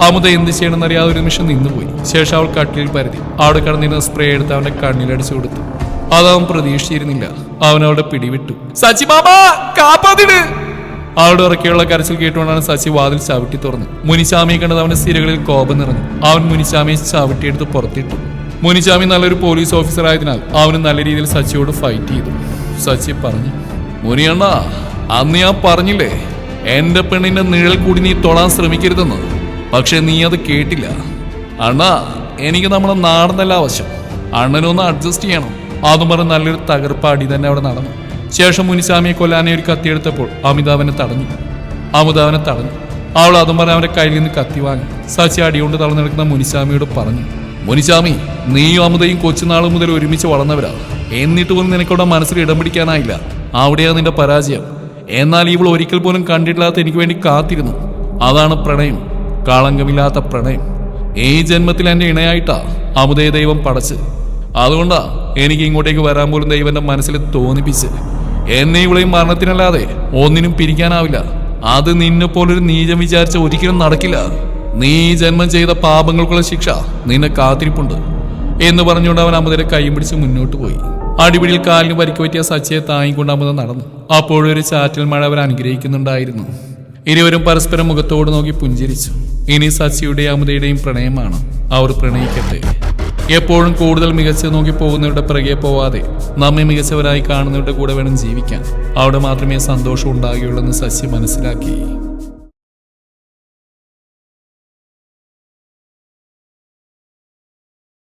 അമുദ എന്ത് ചെയ്യണമെന്നറിയാതെ ഒരു നിമിഷം നിന്നുപോയി. ശേഷം അവൾ കട്ടിലിൽ പരതി അവിടെ കിടന്നിരുന്ന സ്പ്രേ എടുത്ത് അവന്റെ കണ്ണിലടിച്ചു കൊടുത്തു. അതവൻ പ്രതീക്ഷിച്ചിരുന്നില്ല. അവൻ അവളുടെ പിടിവിട്ടു. സച്ചി മാമാ കാപ്പാതിട്! അവളുടെ ഉറക്കെയുള്ള കരച്ചിൽ കേട്ടുകൊണ്ടാണ് സച്ചി വാതിൽ ചവിട്ടി തുറന്നു. മുനിച്ചാമിയെ കണ്ടത് അവന്റെ സിരകളിൽ കോപം നിറഞ്ഞു. അവൻ മുനിച്ചാമിയെ ചവിട്ടിയെടുത്ത് പുറത്തിട്ടു. മുനിച്ചാമി നല്ലൊരു പോലീസ് ഓഫീസർ ആയതിനാൽ അവന് നല്ല രീതിയിൽ സച്ചിയോട് ഫൈറ്റ് ചെയ്തു. സച്ചി പറഞ്ഞു, മുനിയണ്ണ അന്ന് ഞാൻ പറഞ്ഞില്ലേ എന്റെ പെണ്ണിന്റെ നിഴൽ കൂടി നീ തൊടാൻ ശ്രമിക്കരുതെന്ന്. പക്ഷെ നീ അത് കേട്ടില്ല. അണ്ണാ എനിക്ക് നമ്മുടെ നാടനല്ല ആവശ്യം, അണ്ണനൊന്ന് അഡ്ജസ്റ്റ് ചെയ്യണം. അതും പറഞ്ഞ് നല്ലൊരു തകർപ്പ് അടി തന്നെ അവിടെ നടന്നു. ശേഷം മുനിച്ചാമിയെ കൊല്ലാനെ ഒരു കത്തിയെടുത്തപ്പോൾ അമുദാവനെ തടഞ്ഞു. അവൾ അതും പറഞ്ഞ് അവന്റെ കയ്യിൽ നിന്ന് കത്തി വാങ്ങി. സച്ചി അടികൊണ്ട് തളർന്നു നിൽക്കുന്ന മുനിച്ചാമിയോട് പറഞ്ഞു, മുനിച്ചാമി നീയും അമുദയും കൊച്ചുനാൾ മുതൽ ഒരുമിച്ച് വളർന്നവരാ. എന്നിട്ട് പോലും നിനക്കവിടെ മനസ്സിൽ ഇടം പിടിക്കാനായില്ല. അവിടെയാണ് നിന്റെ പരാജയം. എന്നാൽ ഇവൾ ഒരിക്കൽ പോലും കണ്ടിട്ടില്ലാത്ത എനിക്ക് വേണ്ടി കാത്തിരുന്നു. അതാണ് പ്രണയം, കളങ്കമില്ലാത്ത പ്രണയം. ഈ ജന്മത്തിൽ എന്റെ ഇണയായിട്ടാ അമുദയെ ദൈവം പടച്ച്. അതുകൊണ്ടാ എനിക്ക് ഇങ്ങോട്ടേക്ക് വരാൻ പോലും ദൈവന്റെ മനസ്സിൽ തോന്നിപ്പിച്ച്. എന്നെ ഇവളെയും മരണത്തിനല്ലാതെ ഒന്നിനും പിരിക്കാനാവില്ല. അത് നിന്നെ പോലൊരു നീചം വിചാരിച്ച ഒരിക്കലും നടക്കില്ല. നീ ജന്മം ചെയ്ത പാപങ്ങൾക്കുള്ള ശിക്ഷ നിന്നെ കാത്തിരിപ്പുണ്ട് എന്ന് പറഞ്ഞുകൊണ്ട് അവൻ അമുദയുടെ കൈയും പിടിച്ച് മുന്നോട്ട് പോയി. അടിപിടിയിൽ കാലിന് പരിക്ക് പറ്റിയ സച്ചിയെ താങ്ങിക്കൊണ്ട് അമുദ നടന്നു. അപ്പോഴൊരു ചാറ്റൽ മഴ അവർ അനുഗ്രഹിക്കുന്നുണ്ടായിരുന്നു. ഇരുവരും പരസ്പരം മുഖത്തോട് നോക്കി പുഞ്ചിരിച്ചു. ഇനി സച്ചിയുടെയും അമുദയുടെയും പ്രണയമാണ്. അവർ പ്രണയിക്കട്ടെ. എപ്പോഴും കൂടുതൽ മികച്ച നോക്കി പോകുന്നവരുടെ പിറകെ പോവാതെ നമ്മെ മികച്ചവരായി കാണുന്നവരുടെ കൂടെ വേണം ജീവിക്കാൻ. അവിടെ മാത്രമേ സന്തോഷം ഉണ്ടാകുകയുള്ളൂ എന്ന് സച്ചി മനസ്സിലാക്കി.